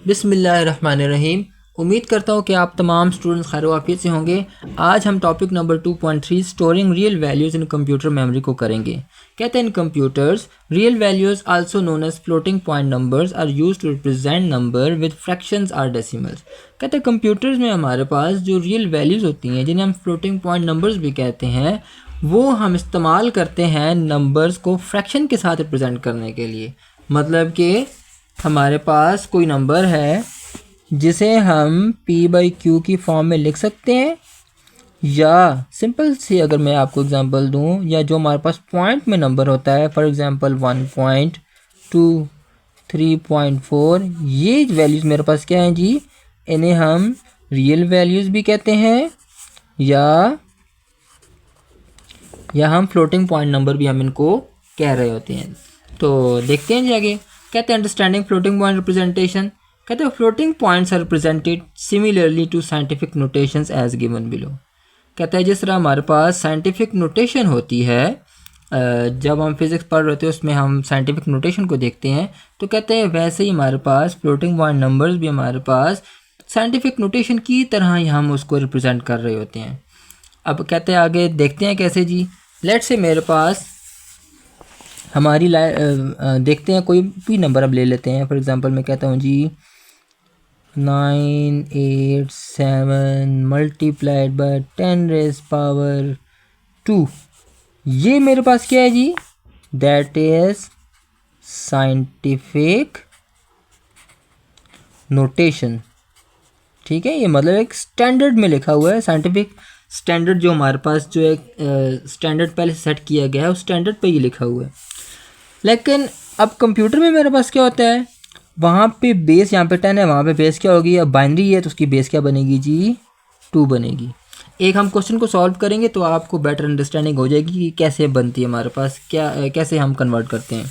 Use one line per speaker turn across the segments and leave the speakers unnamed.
बिस्मिल्लाहिर्रहमानिर्रहीम। उम्मीद करता हूँ कि आप तमाम स्टूडेंट्स खैर वाफियत से होंगे। आज हम topic number 2.3 storing real values in computer memory को करेंगे। कहते हैं in computers real values also known as floating point numbers are used to represent number with fractions or decimals. कहते हैं कंप्यूटर्स में हमारे पास जो रियल वैल्यूज़ होती हैं जिन्हें हम फ्लोटिंग पॉइंट नंबर्स भी कहते हैं वो हम इस्तेमाल करते हैं नंबर्स को फ्रैक्शन के साथ रिप्रेजेंट करने के लिए। मतलब कि हमारे पास कोई नंबर है जिसे हम p/q की फॉर्म में लिख सकते हैं, या सिंपल सी अगर मैं आपको एग्जांपल दूं, या जो हमारे पास पॉइंट में नंबर होता है फॉर एग्जांपल 1.2 3.4, ये वैल्यूज़ मेरे पास क्या हैं जी, इन्हें हम रियल वैल्यूज़ भी कहते हैं या हम फ्लोटिंग पॉइंट नंबर भी हम इनको कह रहे होते हैं। तो देखते हैं जी आगे। कहते हैं अंडरस्टैंडिंग फ्लोटिंग पॉइंट रिप्रेजेंटेशन। कहते हैं floating points are represented similarly to scientific notations as given below. कहता है जिस तरह हमारे पास साइंटिफिक नोटेशन होती है, जब हम फिज़िक्स पढ़ रहे थे उसमें हम साइंटिफिक नोटेशन को देखते हैं, तो कहते हैं वैसे ही हमारे पास फ्लोटिंग पॉइंट नंबर्स भी हमारे पास साइंटिफिक नोटेशन की तरह ही हम उसको रिप्रेजेंट कर रहे होते हैं। अब कहते हैं आगे देखते हैं कैसे जी। लेट्स से मेरे पास हमारी देखते हैं कोई भी नंबर अब ले लेते हैं। फॉर एग्जांपल मैं कहता हूँ जी 987 मल्टीप्लाइड बाय 10⁻²। ये मेरे पास क्या है जी, दैट इज साइंटिफिक नोटेशन। ठीक है, ये मतलब एक स्टैंडर्ड में लिखा हुआ है। साइंटिफिक स्टैंडर्ड जो हमारे पास जो एक स्टैंडर्ड पहले सेट किया गया है उस स्टैंडर्ड पे ये लिखा हुआ है। लेकिन अब कंप्यूटर में मेरे पास क्या होता है, वहाँ पे बेस यहाँ पे 10 है, वहाँ पे बेस क्या होगी, अब बाइनरी है तो उसकी बेस क्या बनेगी जी, 2 बनेगी। एक हम क्वेश्चन को सॉल्व करेंगे तो आपको बेटर अंडरस्टैंडिंग हो जाएगी कि कैसे बनती है हमारे पास, क्या कैसे हम कन्वर्ट करते हैं।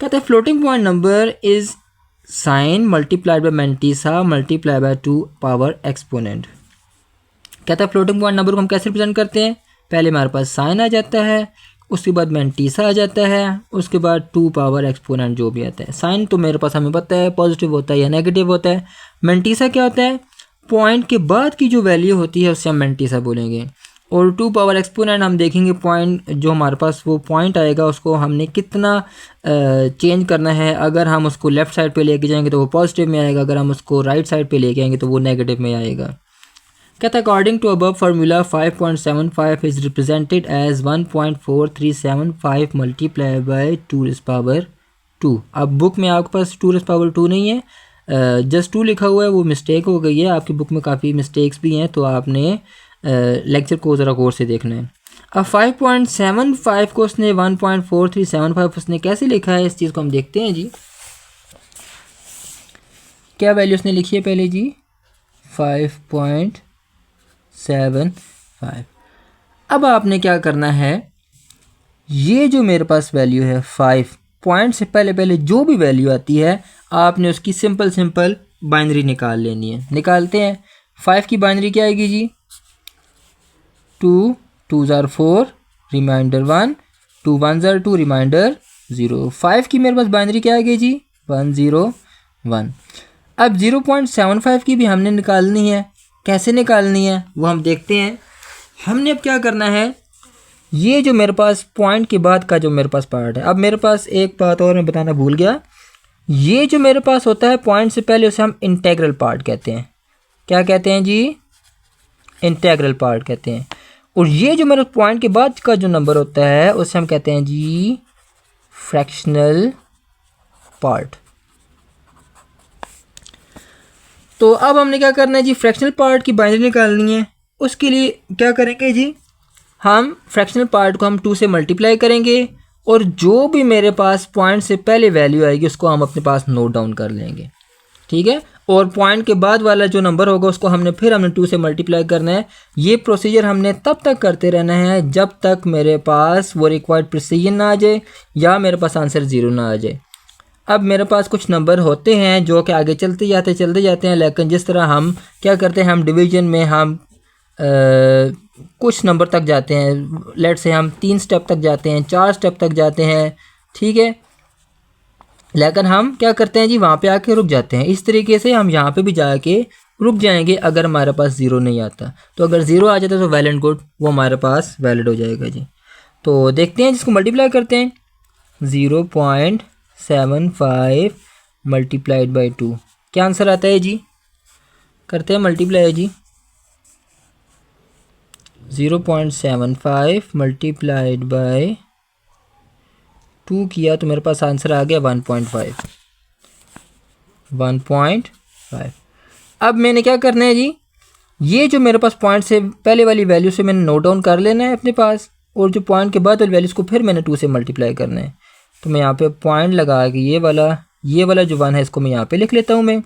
कहते हैं floating point number is sine multiplied by mantissa multiply by 2 power exponent. कहता है फ्लोटिंग पॉइंट नंबर को हम कैसे रिप्रेजेंट करते हैं, पहले हमारे पास साइन आ जाता है, उसके बाद मैंटीसा आ जाता है, उसके बाद 2 पावर एक्सपोनेंट जो भी आता है। साइन तो मेरे पास हमें पता है पॉजिटिव होता है या नेगेटिव होता है। मैंटीसा क्या होता है, पॉइंट के बाद की जो वैल्यू होती है उससे हम मैंटीसा बोलेंगे। और 2 पावर एक्सपोनेंट हम देखेंगे पॉइंट जो हमारे पास वो पॉइंट आएगा उसको हमने कितना चेंज करना है। अगर हम उसको लेफ़्ट साइड पे लेके जाएंगे तो वो पॉजिटिव में आएगा, अगर हम उसको राइट साइड पे लेके आएंगे तो वो नेगेटिव में आएगा। कहता है according to above formula 5.75 is represented as 1.4375 multiply by 2⁻²। अब बुक में आपके पास 2⁻² नहीं है, जस्ट 2 लिखा हुआ है, वो मिस्टेक हो गई है। आपकी बुक में काफ़ी मिस्टेक्स भी हैं तो आपने लेक्चर को ज़रा गौर से देखना है। अब 5.75 को उसने 1.4375 उसने कैसे लिखा है, इस चीज़ को हम देखते हैं जी। क्या वैल्यू उसने लिखी है पहले जी, 5.75। अब आपने क्या करना है, ये जो मेरे पास वैल्यू है 5 पॉइंट से पहले जो भी वैल्यू आती है आपने उसकी सिंपल बाइनरी निकाल लेनी है। निकालते हैं। 5 की बाइनरी क्या आएगी जी, 2 2 * 4 रिमाइंडर 1, 2 1 * 2 रिमाइंडर 0। 5 की मेरे पास बाइनरी क्या आएगी जी, 101। अब 0.75 की भी हमने निकालनी है। कैसे निकालनी है वो हम देखते हैं। हमने अब क्या करना है, ये जो मेरे पास पॉइंट के बाद का जो मेरे पास पार्ट है, अब मेरे पास एक बात और मैं बताना भूल गया, ये जो मेरे पास होता है पॉइंट से पहले उसे हम इंटेग्रल पार्ट कहते हैं। क्या कहते हैं जी, इंटेग्रल पार्ट कहते हैं। और ये जो मेरे पॉइंट के बाद का जो नंबर होता है उसे हम कहते हैं जी फ्रैक्शनल पार्ट। तो अब हमने क्या करना है जी, फ्रैक्शनल पार्ट की बाइनरी निकालनी है। उसके लिए क्या करेंगे जी, हम फ्रैक्शनल पार्ट को हम 2 से मल्टीप्लाई करेंगे और जो भी मेरे पास पॉइंट से पहले वैल्यू आएगी उसको हम अपने पास नोट डाउन कर लेंगे। ठीक है, और पॉइंट के बाद वाला जो नंबर होगा उसको हमने 2 से मल्टीप्लाई करना है। ये प्रोसीजर हमने तब तक करते रहना है जब तक मेरे पास वो रिक्वायर्ड प्रिसीजन ना आ जाए या मेरे पास आंसर 0 ना आ जाए। अब मेरे पास कुछ नंबर होते हैं जो कि आगे चलते जाते हैं, लेकिन जिस तरह हम क्या करते हैं, हम डिवीजन में हम कुछ नंबर तक जाते हैं। लेट से हम 3 स्टेप तक जाते हैं, 4 स्टेप तक जाते हैं। ठीक है, लेकिन हम क्या करते हैं जी, वहाँ पे आके रुक जाते हैं। इस तरीके से हम यहाँ पे भी जाके रुक जाएंगे अगर हमारे पास ज़ीरो नहीं आता। तो अगर ज़ीरो आ जाता है तो वेल एंड गुड, वो हमारे पास वैलिड हो जाएगा जी। तो देखते हैं, जिसको मल्टीप्लाई करते हैं, 0.75 मल्टीप्लाइड बाई 2, क्या आंसर आता है जी? करते हैं मल्टीप्लाई जी। 0.75 मल्टीप्लाइड बाई 2 किया तो मेरे पास आंसर आ गया 1.5। 1.5। अब मैंने क्या करना है जी, ये जो मेरे पास पॉइंट से पहले वाली वैल्यू से मैंने नोट डाउन कर लेना है अपने पास, और जो पॉइंट के बाद वाली वैल्यूज़ को फिर मैंने 2 से मल्टीप्लाई करना है। तो मैं यहाँ पे पॉइंट लगा के ये वाला जो 1 है इसको मैं यहाँ पे लिख लेता हूँ मैं।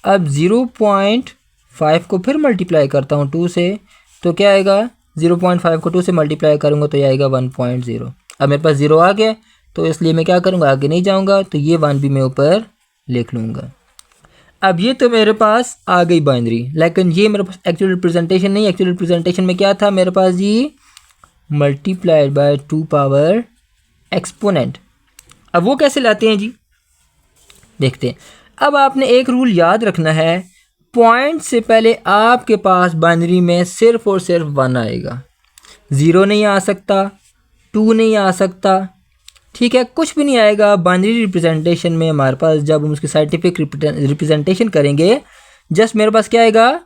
अब 0.5 को फिर मल्टीप्लाई करता हूँ 2 से, तो क्या आएगा, 0.5 को 2 से मल्टीप्लाई करूँगा तो ये आएगा 1.0। अब मेरे पास 0 आ गया, तो इसलिए मैं क्या करूँगा, आगे नहीं जाऊँगा, तो ये 1 भी मैं ऊपर लिख लूँगा। अब ये तो मेरे पास आ गई बाइनरी, लेकिन ये मेरे पास एक्चुअल रिप्रेजेंटेशन नहीं। एक्चुअल रिप्रेजेंटेशन में क्या था मेरे पास जी, मल्टीप्लाइड बाय 2 पावर एक्सपोनेंट। अब वो कैसे लाते हैं जी, देखते हैं। अब आपने एक रूल याद रखना है, पॉइंट से पहले आपके पास बाइनरी में सिर्फ और सिर्फ 1 आएगा, 0 नहीं आ सकता, 2 नहीं आ सकता, ठीक है, कुछ भी नहीं आएगा। बाइनरी रिप्रेजेंटेशन में हमारे पास जब हम उसकी साइंटिफिक रिप्रेजेंटेशन करेंगे, जस्ट मेरे पास क्या आएगा,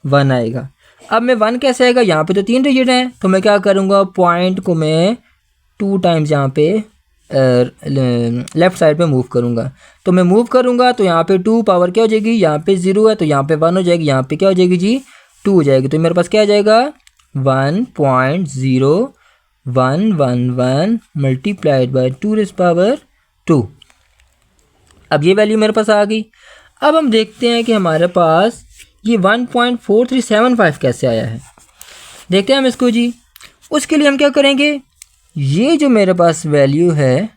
1 आएगा। अब मैं 1 कैसे आएगा, यहाँ पे तो 3 डिजिट हैं, तो मैं क्या करूँगा, पॉइंट को मैं 2 टाइम्स यहाँ पे लेफ़्ट साइड पे मूव करूँगा। तो मैं मूव करूँगा तो यहाँ पे 2 पावर क्या हो जाएगी, यहाँ पे 0 है तो यहाँ पे 1 हो जाएगी, यहाँ पे क्या हो जाएगी जी, 2 हो जाएगी। तो मेरे पास क्या आ जाएगा, 1.0111 मल्टीप्लाइड बाई 2 रेज़ पावर 2। अब ये वैल्यू मेरे पास आ गई। अब हम देखते हैं कि हमारे पास ये 1.4375 कैसे आया है, देखते हैं हम इसको जी। उसके लिए हम क्या करेंगे, ये जो मेरे पास वैल्यू है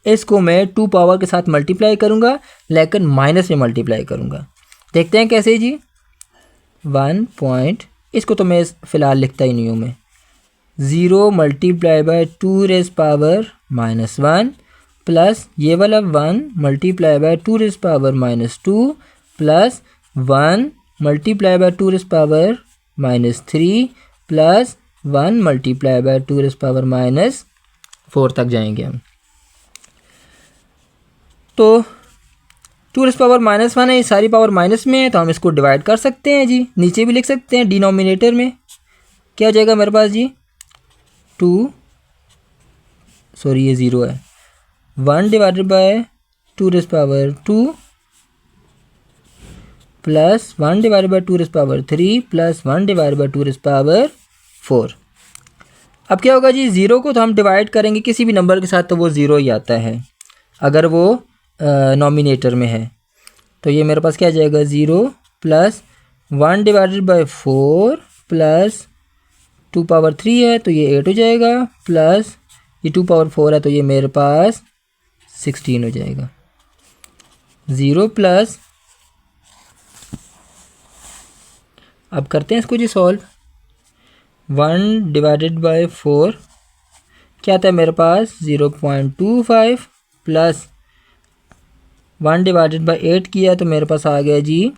इसको मैं 2 पावर के साथ मल्टीप्लाई करूँगा, लेकिन माइनस में मल्टीप्लाई करूँगा। देखते हैं कैसे जी, 1. इसको तो मैं फ़िलहाल लिखता ही नहीं हूँ मैं, 0 multiply by 2 raise power -1 plus ये वाला 1 multiply by 2 raise power -2 plus 1 multiply by 2 raise power -3 plus 1 multiply by 2 raise power -4 तक जाएंगे हम। तो 2 रेज़ पावर -1 है, ये सारी पावर माइनस में है, तो हम इसको डिवाइड कर सकते हैं जी, नीचे भी लिख सकते हैं डिनोमिनेटर में। क्या हो जाएगा मेरे पास जी, 2, सॉरी ये 0 है, 1 divided by 2 raise power 2 plus 1 divided by 2 raise power 3 plus 1 divided by 2 raise power 4। अब क्या होगा जी, 0 को तो हम डिवाइड करेंगे किसी भी नंबर के साथ तो वो 0 ही आता है, अगर वो नॉमिनेटर में है। तो ये मेरे पास क्या आ जाएगा, 0 plus 1 divided by 4 plus 2 power 3 है तो ये 8 हो जाएगा, प्लस ये 2 पावर 4 है तो ये मेरे पास 16 हो जाएगा। 0 प्लस, अब करते हैं इसको जी सॉल्व। 1 डिवाइडेड बाय 4 क्या आता है मेरे पास, 0.25 प्लस 1 डिवाइडेड बाय 8 किया तो मेरे पास आ गया जी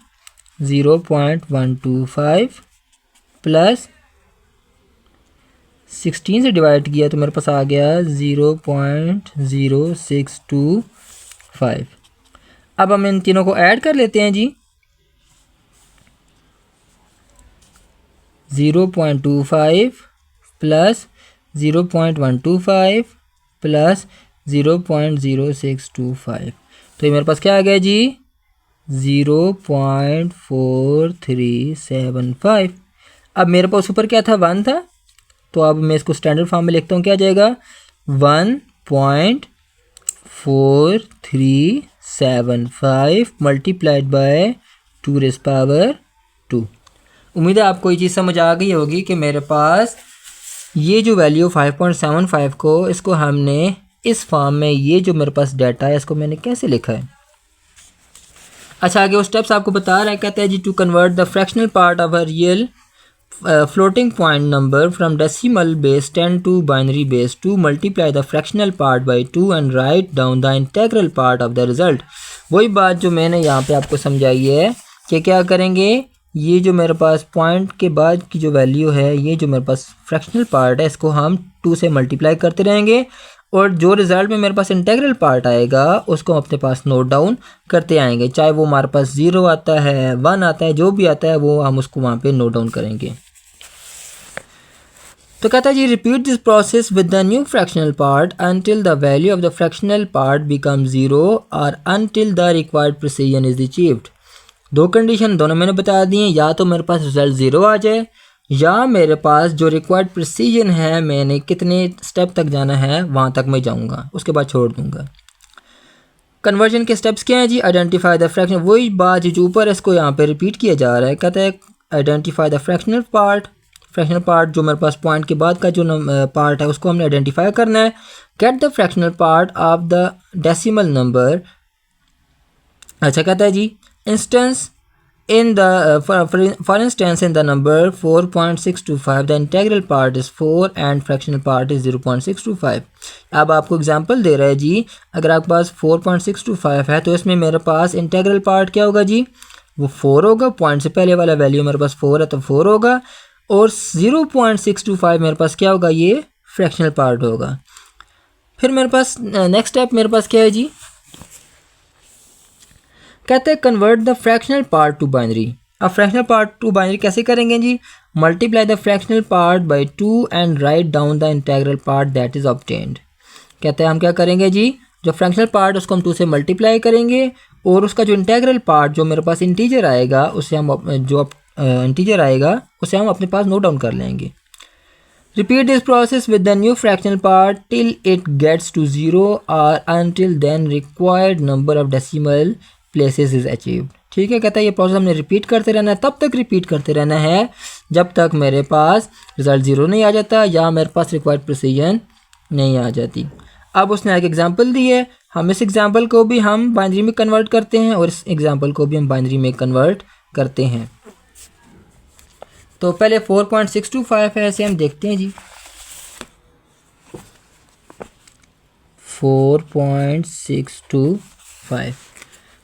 0.125 प्लस 16 से डिवाइड किया तो मेरे पास आ गया 0.0625। अब हम इन तीनों को ऐड कर लेते हैं जी, 0.25 प्लस 0.125 प्लस 0.0625, तो ये मेरे पास क्या आ गया जी, 0.4375। अब मेरे पास ऊपर क्या था, 1 था, तो अब मैं इसको स्टैंडर्ड फॉर्म में लिखता हूँ, क्या आ जाएगा, 1.4375 मल्टीप्लाइड बाय 2 रेज़ पावर 2। उम्मीद है आपको ये चीज़ समझ आ गई होगी कि मेरे पास ये जो वैल्यू 5.75 को, इसको हमने इस फॉर्म में, ये जो मेरे पास डाटा है इसको मैंने कैसे लिखा है। अच्छा, आगे वो स्टेप्स आपको बता रहा है, कहता है जी, to convert the fractional part of a real floating point number from decimal base 10 to binary base 2, multiply the fractional part by 2 and write down the integral part of the result। वही बात जो मैंने यहाँ पे आपको समझाई है कि क्या करेंगे, ये जो मेरे पास पॉइंट के बाद की जो वैल्यू है, ये जो मेरे पास फ्रैक्शनल पार्ट है, इसको हम 2 से मल्टीप्लाई करते रहेंगे और जो रिज़ल्ट में मेरे पास इंटेग्रल पार्ट आएगा उसको हम अपने पास नोट डाउन करते आएंगे। चाहे वो हमारे पास 0 आता है, 1 आता है, जो भी आता है वो हम उसको वहाँ पे नोट डाउन करेंगे। तो कहता है जी repeat this process with the new fractional part until the value of the fractional part become 0 और until the required precision is achieved. 2 condition दोनों मैंने बता दी हैं, या तो मेरे पास रिजल्ट 0 आ जाए या मेरे पास जो रिक्वायर्ड प्रिसीजन है, मैंने कितने स्टेप तक जाना है वहाँ तक मैं जाऊँगा, उसके बाद छोड़ दूँगा। कन्वर्जन के स्टेप्स क्या हैं जी, आइडेंटिफाई द फ्रैक्शन, वही बात जो ऊपर इसको यहाँ पे रिपीट किया जा रहा है। कहता है identify the fractional part, fractional part जो मेरे पास पॉइंट के बाद का जो पार्ट है उसको हमने आइडेंटिफाई करना है। Get the fractional part of the decimal number. अच्छा कहता है जी instance in the for instance in the number 4.625 the integral part is 4 and fractional part is 0.625। अब आपको एग्जांपल दे रहा है जी, अगर आपके पास 4.625 है तो इसमें मेरे पास इंटेग्रल पार्ट क्या होगा जी, वो 4 होगा। पॉइंट से पहले वाला वैल्यू मेरे पास 4 है तो 4 होगा और 0.625 मेरे पास क्या होगा, ये फ्रैक्शनल पार्ट होगा। फिर मेरे पास नेक्स्ट स्टेप मेरे पास क्या है जी, कहते हैं convert the fractional part to binary. अब फ्रैक्शनल पार्ट टू बाइनरी कैसे करेंगे जी, multiply the fractional part by 2 and write down the integral part that is obtained. कहते हैं हम क्या करेंगे जी, जो फ्रैक्शनल पार्ट उसको हम 2 से मल्टीप्लाई करेंगे और उसका जो इंटेग्रल पार्ट जो मेरे पास इंटीजर आएगा उसे हम इंटीजर आएगा उसे हम अपने पास नोट डाउन कर लेंगे। Repeat this process with the new fractional part till it gets to 0 और until then required number of decimal places is achieved. ठीक है, कहता है ये प्रोसेस हमने रिपीट करते रहना है, तब तक रिपीट करते रहना है जब तक मेरे पास रिजल्ट 0 नहीं आ जाता या मेरे पास रिक्वायर्ड प्रिसीजन नहीं आ जाती। अब उसने एक एग्जांपल दी है, हम इस एग्जांपल को भी हम बाइनरी में कन्वर्ट करते हैं और इस एग्जांपल को भी हम बाइनरी में कन्वर्ट करते हैं। तो पहले 4.625 है, ऐसे हम देखते हैं जी 4.625।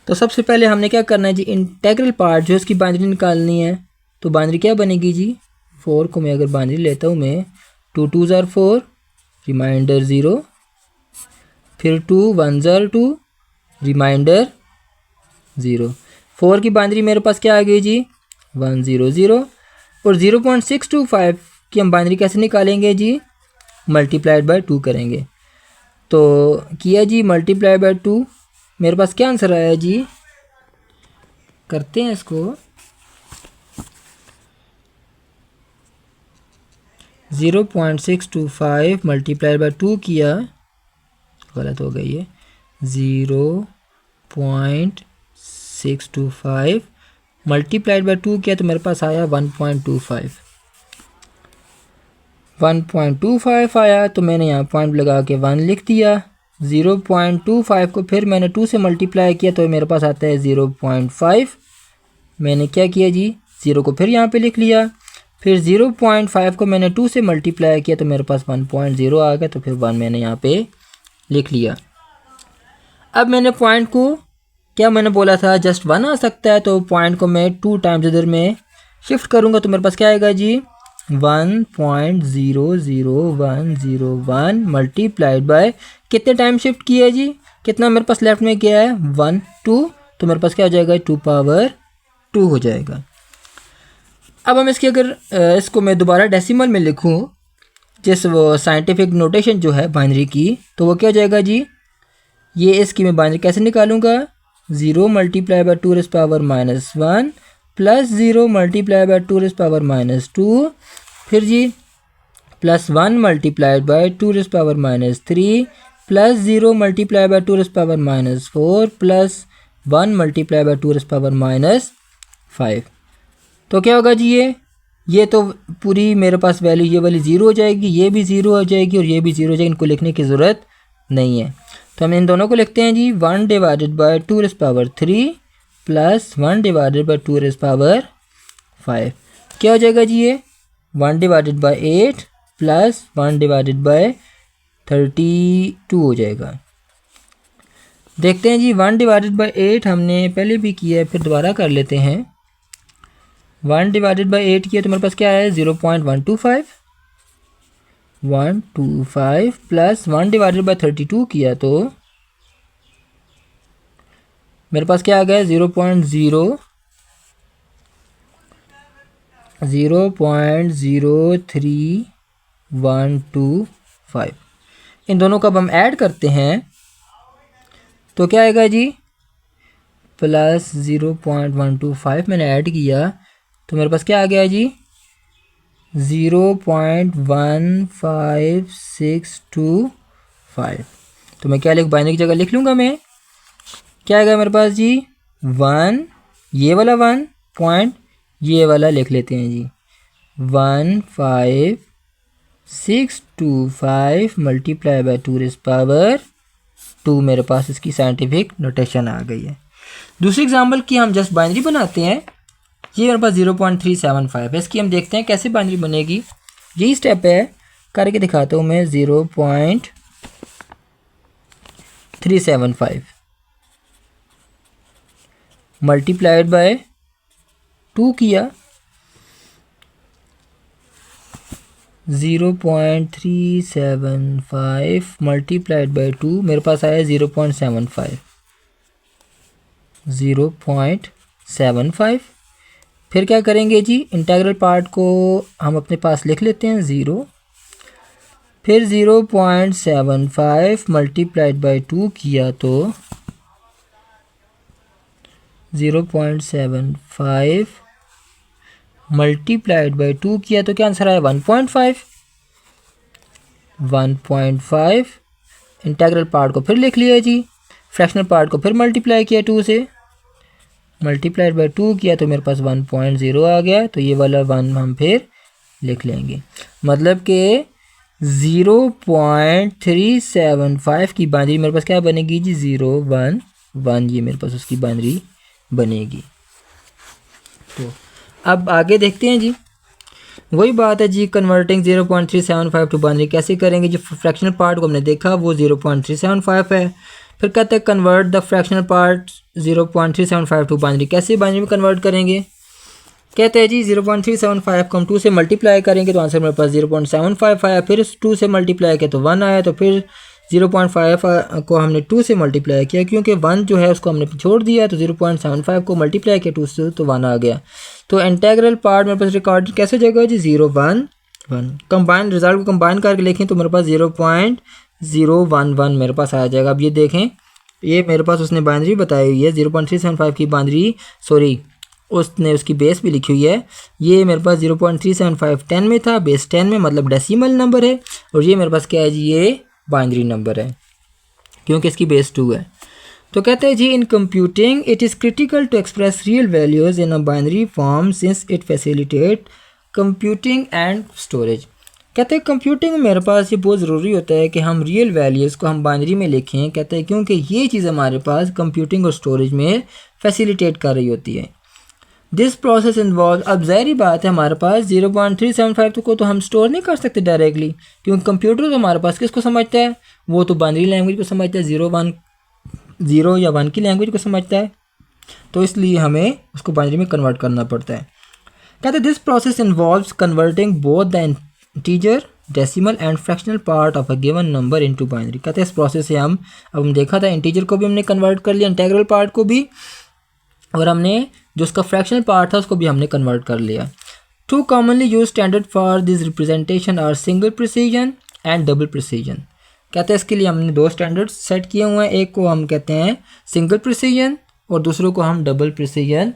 तो सबसे पहले हमने क्या करना है जी, इंटेग्रल पार्ट जो इसकी बाइनरी निकालनी है। तो बाइनरी क्या बनेगी जी, 4 को मैं अगर बाइनरी लेता हूँ मैं, 2 2 ज़ार 4, रिमाइंडर 0, फिर 2 1 ज़ार 2, रिमाइंडर 0। 4 की बाइनरी मेरे पास क्या आ गई जी, 1 0 0। और 0.625 की हम बाइनरी कैसे निकालेंगे जी, मल्टीप्लाइड बाय 2 करेंगे। तो किया जी मल्टीप्लाई बाय 2, मेरे पास क्या आंसर आया जी, करते हैं इसको 0.625 मल्टीप्लाई बाय 2 किया, गलत हो गई है, 0.625 मल्टीप्लाइड बाय 2 किया तो मेरे पास आया 1.25 आया। तो मैंने यहाँ पॉइंट लगा के 1 लिख दिया। 0.25 को फिर मैंने 2 से मल्टीप्लाई किया तो मेरे पास आता है 0.5। मैंने क्या किया जी, 0 को फिर यहाँ पे लिख लिया। फिर 0.5 को मैंने 2 से मल्टीप्लाई किया तो मेरे पास 1.0 आ गया, तो फिर 1 मैंने यहाँ पे लिख लिया। अब मैंने पॉइंट को क्या मैंने बोला था, जस्ट 1 आ सकता है, तो पॉइंट को मैं 2 टाइम्स इधर में शिफ्ट करूँगा तो मेरे पास क्या आएगा जी, 1.00101 मल्टीप्लाइड बाय कितने टाइम शिफ्ट किया जी, कितना मेरे पास लेफ्ट में क्या है 1 2, तो मेरे पास क्या हो जाएगा 2 पावर 2 हो जाएगा। अब हम इसके अगर इसको मैं दोबारा डेसिमल में लिखूं, जिस वो साइंटिफिक नोटेशन जो है बाइनरी की, तो वो क्या हो जाएगा जी, ये इसकी मैं बाइनरी कैसे निकालूंगा, 0 multiply by 2 raise power -1 plus 0 multiply by 2 raise power -2, फिर जी plus 1 multiplied by 2 raise power -3 plus 0 multiply by 2 raise power -4 plus 1 multiply by 2 raise power -5। तो क्या होगा जी, ये तो पूरी मेरे पास वैल्यू ये वाली 0 हो जाएगी, ये भी 0 हो जाएगी और ये भी 0 हो जाएगी, इनको लिखने की ज़रूरत नहीं है। तो हम इन दोनों को लिखते हैं जी 1 divided by 2 raise power 3 plus 1 divided by 2 raise power 5। क्या हो जाएगा जी, ये 1 divided by 8 plus 1 divided by 32 हो जाएगा। देखते हैं जी 1 डिवाइडेड बाई 8 हमने पहले भी किया है, फिर दोबारा कर लेते हैं। 1 डिवाइडेड बाई 8 किया तो मेरे पास क्या है 0.125 प्लस 1 डिवाइडेड बाई 32 किया तो मेरे पास क्या आ गया 0.03125। इन दोनों का अब हम ऐड करते हैं तो क्या आएगा जी प्लस 0.125 मैंने ऐड किया तो मेरे पास क्या आ गया जी 0.15625। तो मैं क्या बाइनरी की जगह लिख लूँगा, मैं क्या आएगा मेरे पास जी 1 ये वाला 1 पॉइंट ये वाला लिख लेते हैं जी 15625 मल्टीप्लाई बाई 2 मेरे पास इसकी साइंटिफिक नोटेशन आ गई है। दूसरी एग्जांपल की हम जस्ट बाइनरी बनाते हैं। ये मेरे पास 0.375 है, इसकी हम देखते हैं कैसे बाइनरी बनेगी। यही स्टेप है, करके दिखाता हूँ मैं। 0.375 मल्टीप्लाइड बाय 2 किया 0.375 मल्टीप्लाइड बाय 2 मेरे पास आया 0.75। फिर क्या करेंगे जी इंटीग्रल पार्ट को हम अपने पास लिख लेते हैं 0, फिर 0.75 मल्टीप्लाइड बाय 2 किया तो 0.75 मल्टीप्लाइड बाय 2 किया तो क्या आंसर आया 1.5। इंटीग्रल पार्ट को फिर लिख लिया जी, फ्रैक्शनल पार्ट को फिर मल्टीप्लाई किया 2 से, मल्टीप्लाइड बाय 2 किया तो मेरे पास 1.0 आ गया। तो ये वाला 1 हम फिर लिख लेंगे, मतलब कि 0.375 की बाइनरी मेरे पास क्या बनेगी जी 011, ये मेरे पास उसकी बाइनरी बनेगी। तो अब आगे देखते हैं जी, वही बात है जी कन्वर्टिंग 0.375 टू बाइनरी कैसे करेंगे। जो फ्रैक्शनल पार्ट को हमने देखा वो 0.375 है। फिर कहते हैं convert the fractional part 0.375 to binary, कैसे बाइनरी में कन्वर्ट करेंगे। कहते हैं जी 0.375 को हम 2 से मल्टीप्लाई करेंगे तो आंसर मेरे पास 0.75 आया, फिर 2 से मल्टीप्लाई किया तो 1 आया, तो फिर 0.5 को हमने 2 से मल्टीप्लाई किया, क्योंकि 1 जो है उसको हमने छोड़ दिया, तो 0.75 को मल्टीप्लाई किया 2 से तो 1 आ गया। तो इंटीग्रल पार्ट मेरे पास रिकॉर्ड कैसे जाएगा जी 0.1 कंबाइन, रिजल्ट को कंबाइन करके लिखें तो मेरे पास 0.011 मेरे पास आ जाएगा। अब ये देखें, ये मेरे पास उसने बाइनरी बताई हुई है 0.375 की बाइनरी, सॉरी उसने उसकी बेस भी लिखी हुई है। ये मेरे पास 0.375 10 में था, बेस 10 में, मतलब डेसिमल नंबर है, और ये मेरे पास क्या है जी ये बाइनरी नंबर है क्योंकि इसकी बेस 2 है। तो कहते हैं जी in computing it is critical to express real values in a binary form since it facilitate computing and storage. कहते हैं कंप्यूटिंग में मेरे पास ये बहुत ज़रूरी होता है कि हम रियल वैल्यूज़ को हम बाइनरी में लिखें, कहते हैं क्योंकि ये चीज़ हमारे पास कंप्यूटिंग और स्टोरेज में फैसिलिटेट कर रही होती है। दिस प्रोसेस इन्वॉल्व, अब ज़ाहिर बात है हमारे पास 0.375 को तो हम स्टोर नहीं कर सकते डायरेक्टली, क्योंकि कंप्यूटर तो हमारे पास किसको समझता है, वो तो बाइनरी लैंग्वेज को समझता है, 0 या 1 की लैंग्वेज को समझता है, तो इसलिए हमें उसको बाइनरी में कन्वर्ट करना पड़ता है। कहते हैं this process involves converting both the integer decimal and fractional part of a given number into binary. कहते हैं इस प्रोसेस से हम देखा था इंटीजर को भी हमने कन्वर्ट कर लिया, इंटीग्रल पार्ट को भी, और हमने जो उसका फ्रैक्शनल पार्ट था उसको भी हमने कन्वर्ट कर लिया। Two commonly use standard for this representation are single precision and double precision. कहते हैं इसके लिए हमने 2 स्टैंडर्ड सेट किए हुए हैं, एक को हम कहते हैं सिंगल प्रिसीजन और दूसरों को हम डबल प्रिसीजन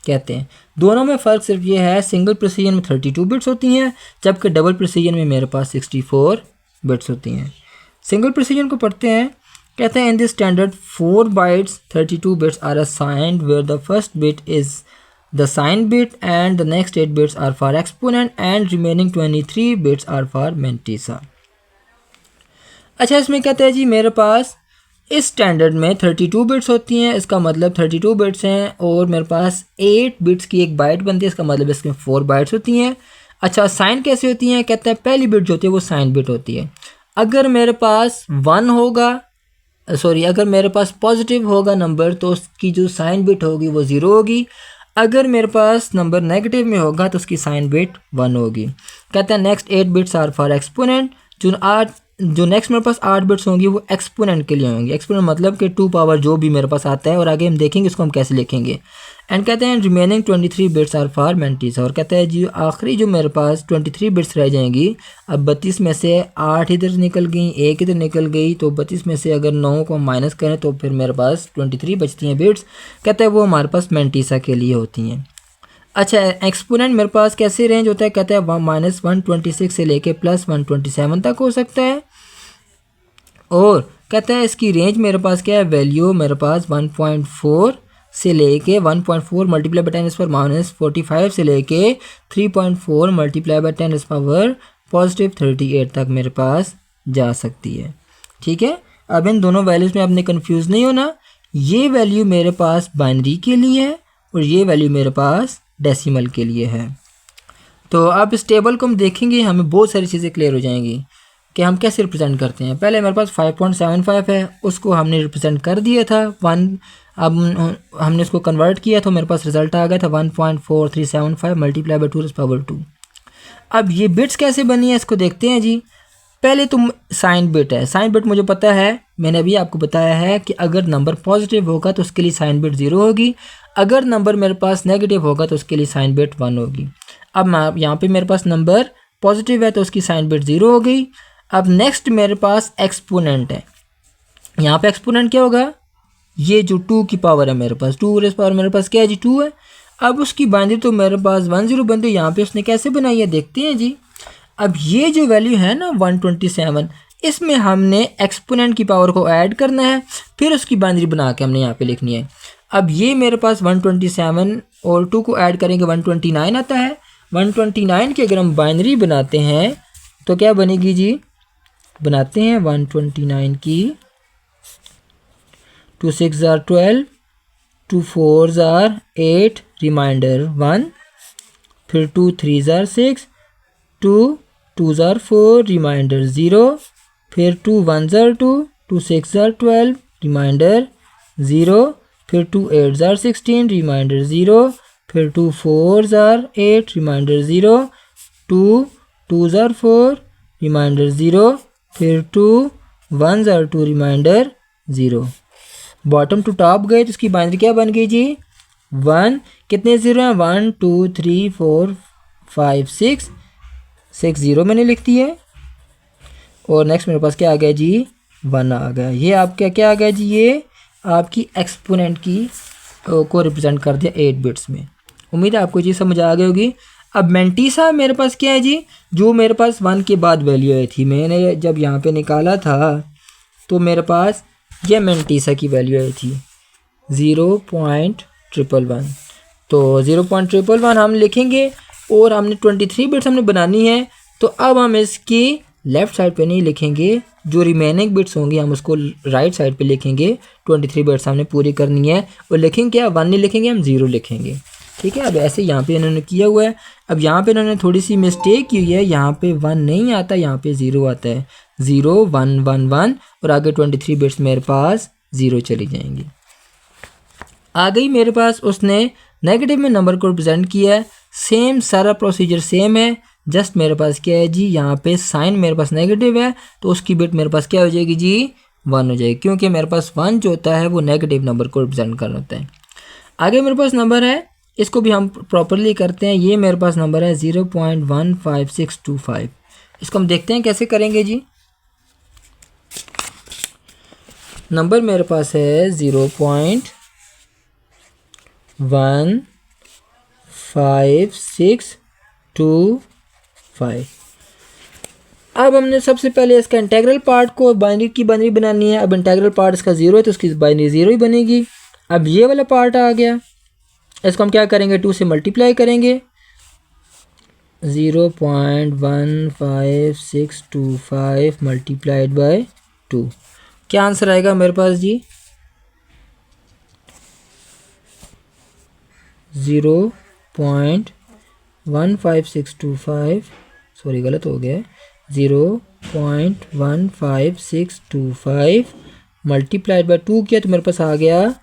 कहते हैं। दोनों में फ़र्क सिर्फ ये है, सिंगल प्रिसीजन में 32 बिट्स होती हैं, जबकि डबल प्रिसीजन में मेरे पास 64 बिट्स होती हैं। सिंगल प्रिसीजन को पढ़ते हैं। कहते हैं in this standard 4 bytes 32 bits are assigned where the first bit is the sign bit and the next 8 bits are for exponent and remaining 23 bits are for mantissa. अच्छा, इसमें कहते हैं जी मेरे पास इस स्टैंडर्ड में 32 बिट्स होती हैं, इसका मतलब 32 बिट्स हैं, और मेरे पास 8 बिट्स की एक बाइट बनती है, इसका मतलब इसमें 4 बाइट्स होती हैं। अच्छा साइन कैसे होती हैं, कहते हैं पहली बिट जो होती है वो साइन बिट होती है। अगर मेरे पास 1 होगा, सॉरी अगर मेरे पास पॉजिटिव होगा नंबर तो उसकी जो साइन बिट होगी वो 0 होगी। अगर मेरे पास नंबर नेगेटिव में होगा तो उसकी साइन बिट 1 होगी। कहते हैं next 8 bits are for exponent, जो नेक्स्ट मेरे पास 8 बिट्स होंगी वो एक्सपोनेंट के लिए होंगी। एक्सपोनेंट मतलब कि 2 पावर जो भी मेरे पास आता है, और आगे हम देखेंगे इसको हम कैसे लिखेंगे। एंड कहते हैं रिमेनिंग 23 बिट्स आर फॉर मेंटीस, और कहते हैं जी आखिरी जो मेरे पास 23 बिट्स रह जाएंगी। अब 32 में से 8 इधर निकल गई, 1 इधर निकल गई, तो 32 में से अगर 9 को माइनस करें तो फिर मेरे पास 23 बचती हैं बिट्स। कहते हैं वो हमारे पास मेंटीसा के लिए होती हैं। अच्छा एक्सपोनेंट मेरे पास कैसे रेंज होता है, कहते हैं -126 से लेके +127 तक हो सकता है। और कहता है इसकी रेंज मेरे पास क्या है, वैल्यू मेरे पास 1.4 से लेके 1.4 मल्टीप्लाई बाई 10⁻⁻45 से लेके 3.4 मल्टीप्लाई बाई 10⁻⁻38 तक मेरे पास जा सकती है। ठीक है, अब इन दोनों वैल्यूज़ में आपने कंफ्यूज नहीं होना। ये वैल्यू मेरे पास बाइनरी के लिए है और ये वैल्यू मेरे पास डेसिमल के लिए है। तो अब इस टेबल को हम देखेंगे, हमें बहुत सारी चीज़ें क्लियर हो जाएंगी कि हम कैसे रिप्रेजेंट करते हैं। पहले मेरे पास 5.75 है, उसको हमने रिप्रेजेंट कर दिया था 1। अब हमने इसको कन्वर्ट किया तो मेरे पास रिजल्ट आ गया था 1.4375 मल्टीप्लाई बाई 2⁻²। अब ये बिट्स कैसे बनी है इसको देखते हैं जी। पहले तुम साइन बिट है, साइन बिट मुझे पता है, मैंने अभी आपको बताया है कि अगर नंबर पॉजिटिव होगा तो उसके लिए साइन बिट 0 होगी, अगर नंबर मेरे पास नेगेटिव होगा तो उसके लिए साइन बिट 1 होगी। अब यहाँ पे मेरे पास नंबर पॉजिटिव है तो उसकी साइन बिट 0 हो गई। अब नेक्स्ट मेरे पास एक्सपोनेंट है, यहाँ पे एक्सपोनेंट क्या होगा, ये जो 2 की पावर है मेरे पास, 2 रेज़ पावर मेरे पास क्या है जी 2 है। अब उसकी बाइनरी तो मेरे पास 10 बनती है, यहाँ पे उसने कैसे बनाई है देखते हैं जी। अब ये जो वैल्यू है ना 127, इसमें हमने एक्सपोनेंट की पावर को ऐड करना है, फिर उसकी बाइनरी बना के हमने यहाँ पे लिखनी है। अब ये मेरे पास 127 और 2 को ऐड करेंगे 129 आता है। 129 की अगर हम बाइनरी बनाते हैं तो क्या बनेगी जी, बनाते हैं 129 की 2 6 जार 12, 2 4 जार 8 रिमाइंडर 1, फिर 2 3 जार 6, 2 2 जार 4 रिमाइंडर 0, फिर 2 1 जार 2, 2 6 जार 12 रिमाइंडर 0, फिर 2 8 जार 16 रिमाइंडर 0, फिर 2 4 जार 8 रिमाइंडर 0, 2 2 जार 4 रिमाइंडर 0, फिर 2 1 जार 2 रिमाइंडर 0। बॉटम टू टॉप गए तो इसकी बाइनरी क्या बन गई जी 1। कितने ज़ीरो हैं 1 2 3 4 5 6 6 ज़ीरो मैंने लिख दिए। और नेक्स्ट मेरे पास क्या आ गया जी 1 आ गया। ये आपका क्या आ गया जी, ये आपकी एक्सपोनेंट की को रिप्रेजेंट कर दिया 8 बिट्स में। उम्मीद है आपको चीज़ समझ आ गई होगी। अब मेंटीसा मेरे पास क्या है जी, जो मेरे पास 1 के बाद वैल्यू आई थी, मैंने जब यहाँ पे निकाला था तो मेरे पास यह मेंटीसा की वैल्यू आई थी 0.111। तो 0.111 हम लिखेंगे और हमने 23 बिट्स हमने बनानी है। तो अब हम इसकी लेफ़्ट साइड पे नहीं लिखेंगे, जो रिमेनिंग बिट्स होंगी हम उसको राइट साइड पे लिखेंगे। 23 बिट्स हमने पूरी करनी है और लिखेंगे क्या 1 नहीं लिखेंगे, हम 0 लिखेंगे। ठीक है, अब ऐसे यहाँ पे इन्होंने किया हुआ है। अब यहाँ पे इन्होंने थोड़ी सी मिस्टेक की हुई है, यहाँ पे 1 नहीं आता, यहाँ पे 0 आता है। 0 1 1 1 और आगे 23 बिट्स मेरे पास 0 चली जाएंगी। आ गई मेरे पास, उसने नेगेटिव में नंबर को रिप्रेजेंट किया है, सेम सारा प्रोसीजर सेम है। जस्ट मेरे पास क्या है जी, यहाँ पे साइन मेरे पास नेगेटिव है तो उसकी बिट मेरे पास क्या हो जाएगी जी 1 हो जाएगी, क्योंकि मेरे पास 1 जो होता है वो नेगेटिव नंबर को रिप्रेजेंट करना होता है। आगे मेरे पास नंबर है, इसको भी हम प्रॉपरली करते हैं। ये मेरे पास नंबर है 0.15625। इसको हम देखते हैं कैसे करेंगे जी। नंबर मेरे पास है 0.15625। अब हमने सबसे पहले इसका इंटेग्रल पार्ट को बाइनरी की बाइनरी बनानी है। अब इंटेग्रल पार्ट इसका 0 है तो उसकी बाइनरी 0 ही बनेगी। अब ये वाला पार्ट आ गया, इसको हम क्या करेंगे 2 से मल्टीप्लाई करेंगे। 0.15625 मल्टीप्लाइड बाय 2, क्या आंसर आएगा मेरे पास जी 0.15625 15625, सॉरी गलत हो गया, 0.15625 मल्टीप्लाइड बाय 2 किया तो मेरे पास आ गया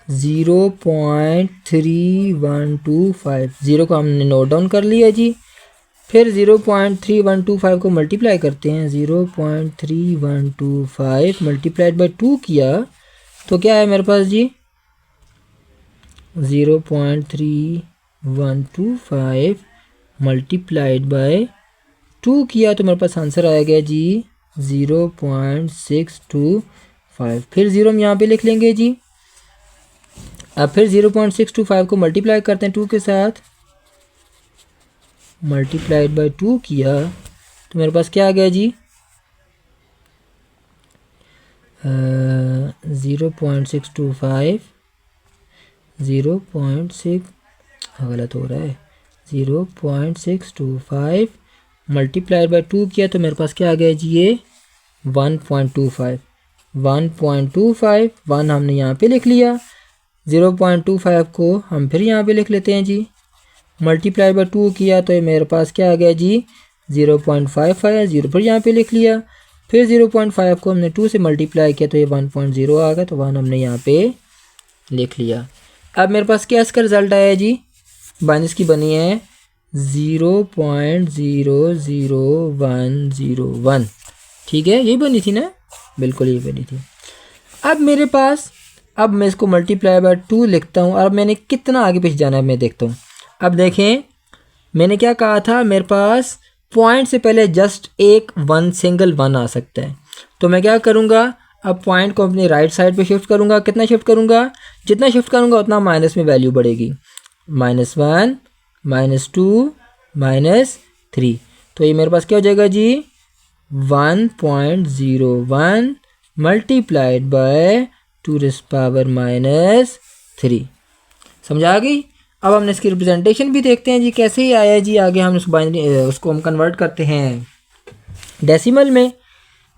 0.3125। ज़ीरो को हमने नोट डाउन कर लिया जी। फिर 0.3125 को मल्टीप्लाई करते हैं, 0.3125 मल्टीप्लाइड बाय 2 किया तो क्या है मेरे पास जी, 0.3125 मल्टीप्लाइड बाय 2 किया तो मेरे पास आंसर आया गया जी 0.625। फिर ज़ीरो हम यहाँ पे लिख लेंगे जी। अब फिर 0.625 को मल्टीप्लाई करते हैं 2 के साथ, मल्टीप्लाइड बाय 2 किया तो मेरे पास क्या आ गया जी, 0.625, 0.6 गलत हो रहा है, 0.625 मल्टीप्लाइड बाय 2 किया तो मेरे पास क्या आ गया जी, ये 1.25। 1.25 1 हमने यहाँ पे लिख लिया, 0.25 को हम फिर यहाँ पे लिख लेते हैं जी। मल्टीप्लाई बाय 2 किया तो ये मेरे पास क्या आ गया जी, 0.55, 0 पर यहाँ पे लिख लिया। फिर 0.5 को हमने 2 से मल्टीप्लाई किया तो ये 1.0 आ गया, तो 1 हमने यहाँ पे लिख लिया। अब मेरे पास क्या इसका रिज़ल्ट आया जी, बाइनरी की बनी है 0.00101। ठीक है, यही बनी थी ना, बिल्कुल यही बनी थी। अब मेरे पास, अब मैं इसको मल्टीप्लाई बाय 2 लिखता हूँ और अब मैंने कितना आगे पीछे जाना है मैं देखता हूँ। अब देखें मैंने क्या कहा था, मेरे पास पॉइंट से पहले जस्ट एक सिंगल वन आ सकता है, तो मैं क्या करूँगा, अब पॉइंट को अपनी राइट साइड पे शिफ्ट करूँगा। कितना शिफ्ट करूँगा, जितना शिफ्ट करूँगा उतना माइनस में वैल्यू बढ़ेगी, -1, -2, -3। तो ये मेरे पास क्या हो जाएगा जी, 1.01 मल्टीप्लाइड बाय 2⁻³ 3। समझ आ गई। अब हमने इसकी रिप्रेजेंटेशन भी देखते हैं जी कैसे ही आया जी। आगे हम उसको हम कन्वर्ट करते हैं डेसिमल में,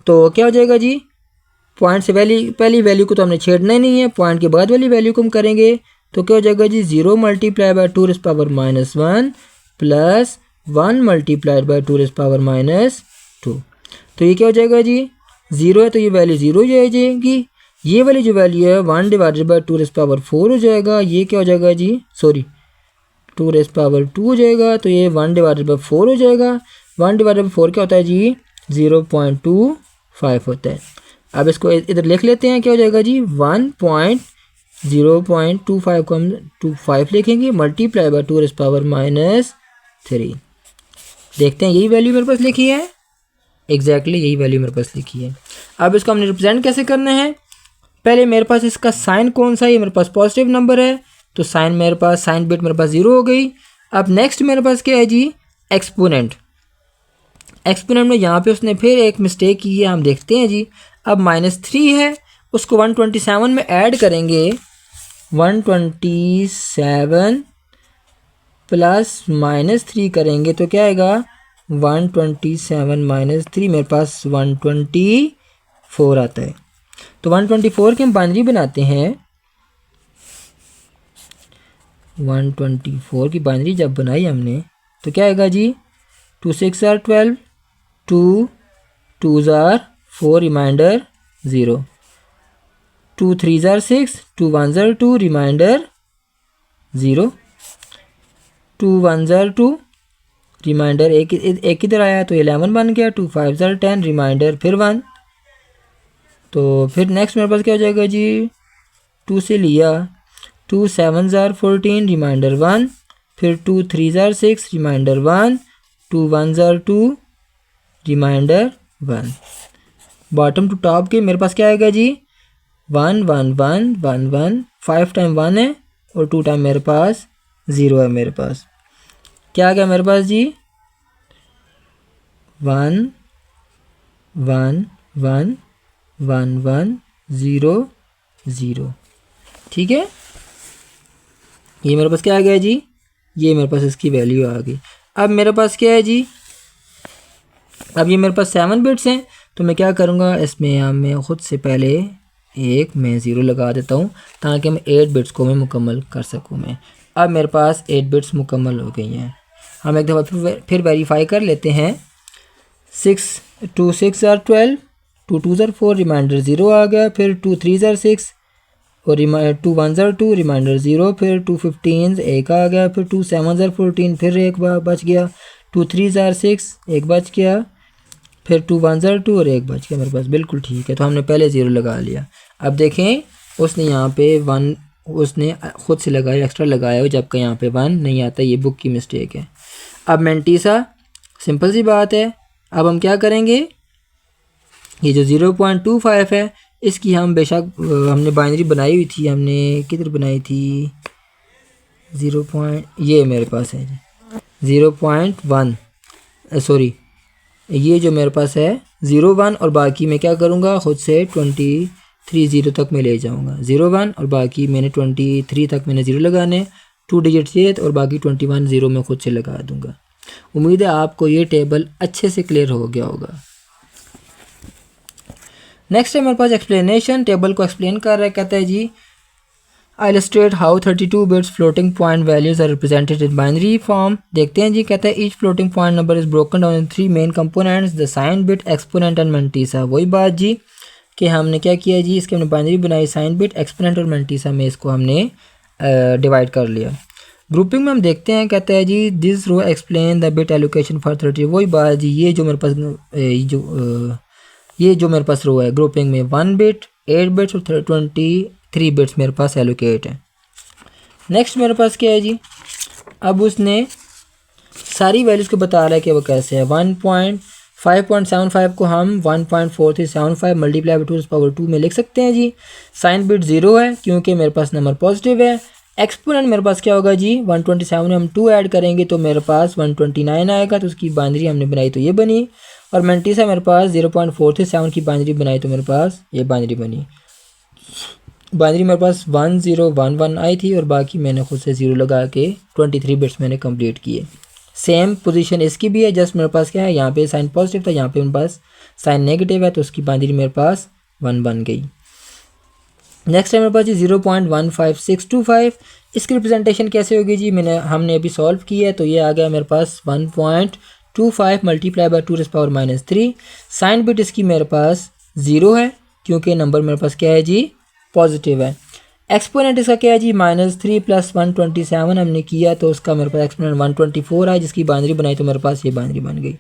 तो क्या हो जाएगा जी, पॉइंट से पहली वैल्यू को तो हमने छेड़ना ही नहीं है, पॉइंट के बाद वाली वैल्यू को हम करेंगे तो क्या हो जाएगा जी, 0 multiply bye 2⁻⁻1 plus 1 multiplied bye 2⁻²। तो ये क्या हो जाएगा जी, 0 है तो ये वैल्यू 0 हो जाएगी, ये वाली जो वैल्यू है 1 डिवाइडेड बाय 2⁻4 हो जाएगा, ये क्या हो जाएगा जी, सॉरी 2⁻2 हो जाएगा, तो ये 1 डिवाइडेड बाय 4 हो जाएगा। 1 डिवाइडेड बाय 4 क्या होता है जी, 0.25 होता है। अब इसको इधर लिख लेते हैं, क्या हो जाएगा जी, 0.25 को हम 25 लिखेंगे मल्टीप्लाई बाय 2⁻³ देखते हैं यही वैल्यू मेरे पास लिखी है, एग्जैक्टली यही वैल्यू मेरे पास लिखी है। अब इसको हमने रिप्रेजेंट कैसे करना है, पहले मेरे पास इसका साइन कौन सा है, ये मेरे पास पॉजिटिव नंबर है तो साइन मेरे पास, साइन बिट मेरे पास 0 हो गई। अब नेक्स्ट मेरे पास क्या है जी, एक्सपोनेंट। एक्सपोनेंट में यहाँ पे उसने फिर एक मिस्टेक की है, हम देखते हैं जी। अब -3 है, उसको 127 में ऐड करेंगे, 127 प्लस -3 करेंगे तो क्या आएगा, 127 - 3 मेरे पास 124 आता है। तो 124 की हम बाइनरी बनाते हैं, 124 की बाइनरी जब बनाई हमने तो क्या आएगा जी, 2 6 are 12, 2 2s are 4 remainder 0, 2 3s are 6, 2 1s are 2 remainder 0, 2 1s are 2 remainder एक इधर आया तो 11 बन गया, 2 5s are 10 रिमाइंडर फिर 1। तो फिर नेक्स्ट मेरे पास क्या हो जाएगा जी, 2 से लिया, 2 7s are 14 रिमाइंडर 1, फिर 2 3s are 6 remainder 1, 2 1s are 2 remainder 1। Bottom to top के मेरे पास क्या आएगा जी, 1 1 1 1 1, 5 टाइम 1 है और 2 टाइम मेरे पास 0 है। मेरे पास क्या आ गया मेरे पास जी, 1 1 1 1 1 0 0। ठीक है, ये मेरे पास क्या आ गया जी, ये मेरे पास इसकी वैल्यू आ गई। अब मेरे पास क्या है जी, अब ये मेरे पास 7 बिट्स हैं तो मैं क्या करूँगा, इसमें मैं ख़ुद से पहले 1 मैं 0 लगा देता हूँ ताकि मैं 8 बिट्स को मैं मुकम्मल कर सकूँ मैं। अब मेरे पास 8 बिट्स मुकम्मल हो गई हैं। हम एक दफ़ा फिर वेरीफाई कर लेते हैं। 6 2 6 आर 12, 2 2 आर 4, रिमाइंडर 0 आ गया। फिर 2 3 आर 6 और 2 1 आर 2, रिमाइंडर 0। फिर 2 15 1 आ गया। फिर 2 7 आर 14, फिर एक बच गया। 2 3 आर 6, एक बच गया। फिर 2 1 आर 2 और एक बच गया मेरे पास। बिल्कुल ठीक है, तो हमने पहले 0 लगा लिया। अब देखें उसने यहाँ पे 1 उसने ख़ुद से लगाया, एक्स्ट्रा लगाया हो, जबकि यहाँ पे 1 नहीं आता। ये बुक की मिस्टेक है। अब मेंटीसा सिंपल सी बात है। अब हम क्या करेंगे, ये जो 0.25 है इसकी हम बेशक हमने बाइनरी बनाई हुई थी। हमने किधर बनाई थी, 0. ये मेरे पास है 0.1, सॉरी ये जो मेरे पास है 0.1 और बाकी मैं क्या करूँगा, ख़ुद से 23 0 तक मैं ले जाऊँगा। 0.1 और बाकी मैंने 23 तक मैंने 0 लगाने, 2 डिजिट ये और बाकी 21 0 मैं ख़ुद से लगा दूँगा। उम्मीद है आपको ये टेबल अच्छे से क्लियर हो गया होगा। नेक्स्ट है मेरे पास एक्सप्लेनेशन। टेबल को एक्सप्लेन कर रहा है, कहता है जी I illustrate how 32 bits floating point values are represented in binary form. देखते हैं जी, कहता है each floating point number is broken down in 3 main components, the sign bit, exponent and mantissa. वही बात जी कि हमने क्या किया जी, इसके हमने बाइनरी बनाई, साइन बिट, एक्सपोनेंट और मेंटीसा में इसको हमने डिवाइड कर लिया। ग्रुपिंग में हम देखते हैं, कहता है जी this row explain the bit allocation for 30। वही बात जी, ये जो मेरे पास रो है ग्रुपिंग में 1 बिट, 8 बिट्स और 23 बिट्स मेरे पास एलोकेट है। नेक्स्ट मेरे पास क्या है जी, अब उसने सारी वैल्यूज़ को बता रहा है कि वो कैसे है। 5.75 को हम 1.4375 मल्टीप्लाई बाई 2 में लिख सकते हैं जी। साइन बिट 0 है क्योंकि मेरे पास नंबर पॉजिटिव है। एक्सपोनेंट मेरे पास क्या होगा जी, 127 में हम 2 ऐड करेंगे तो मेरे पास 129 आएगा, तो उसकी बाइनरी हमने बनाई तो ये बनी। और मेंटीसा मेरे पास 0.437 की बाइनरी बनाई तो मेरे पास ये बाइनरी बनी। बाइनरी मेरे पास 1011 आई थी और बाकी मैंने खुद से 0 लगा के 23 बिट्स मैंने कंप्लीट किए। सेम पोजीशन इसकी भी है, जस्ट मेरे पास क्या है, यहाँ पे साइन पॉजिटिव था, यहाँ पे मेरे पास साइन नेगेटिव है, तो उसकी बाइनरी मेरे पास 1 बन गई। नेक्स्ट है मेरे पास जी 0.15625। इसकी रिप्रेजेंटेशन कैसे होगी जी, हमने अभी सॉल्व की है, तो ये आ गया मेरे पास 1.25 मल्टीप्लाई बाई 2⁻³ साइन बिट इसकी मेरे पास 0 है क्योंकि नंबर मेरे पास क्या है जी, पॉजिटिव है। एक्सपोनेंट इसका क्या है जी, -3 + 127 हमने किया तो उसका मेरे पास एक्सपोनेंट 124 है, जिसकी बाइनरी बनाई तो मेरे पास ये बाइनरी बन गई।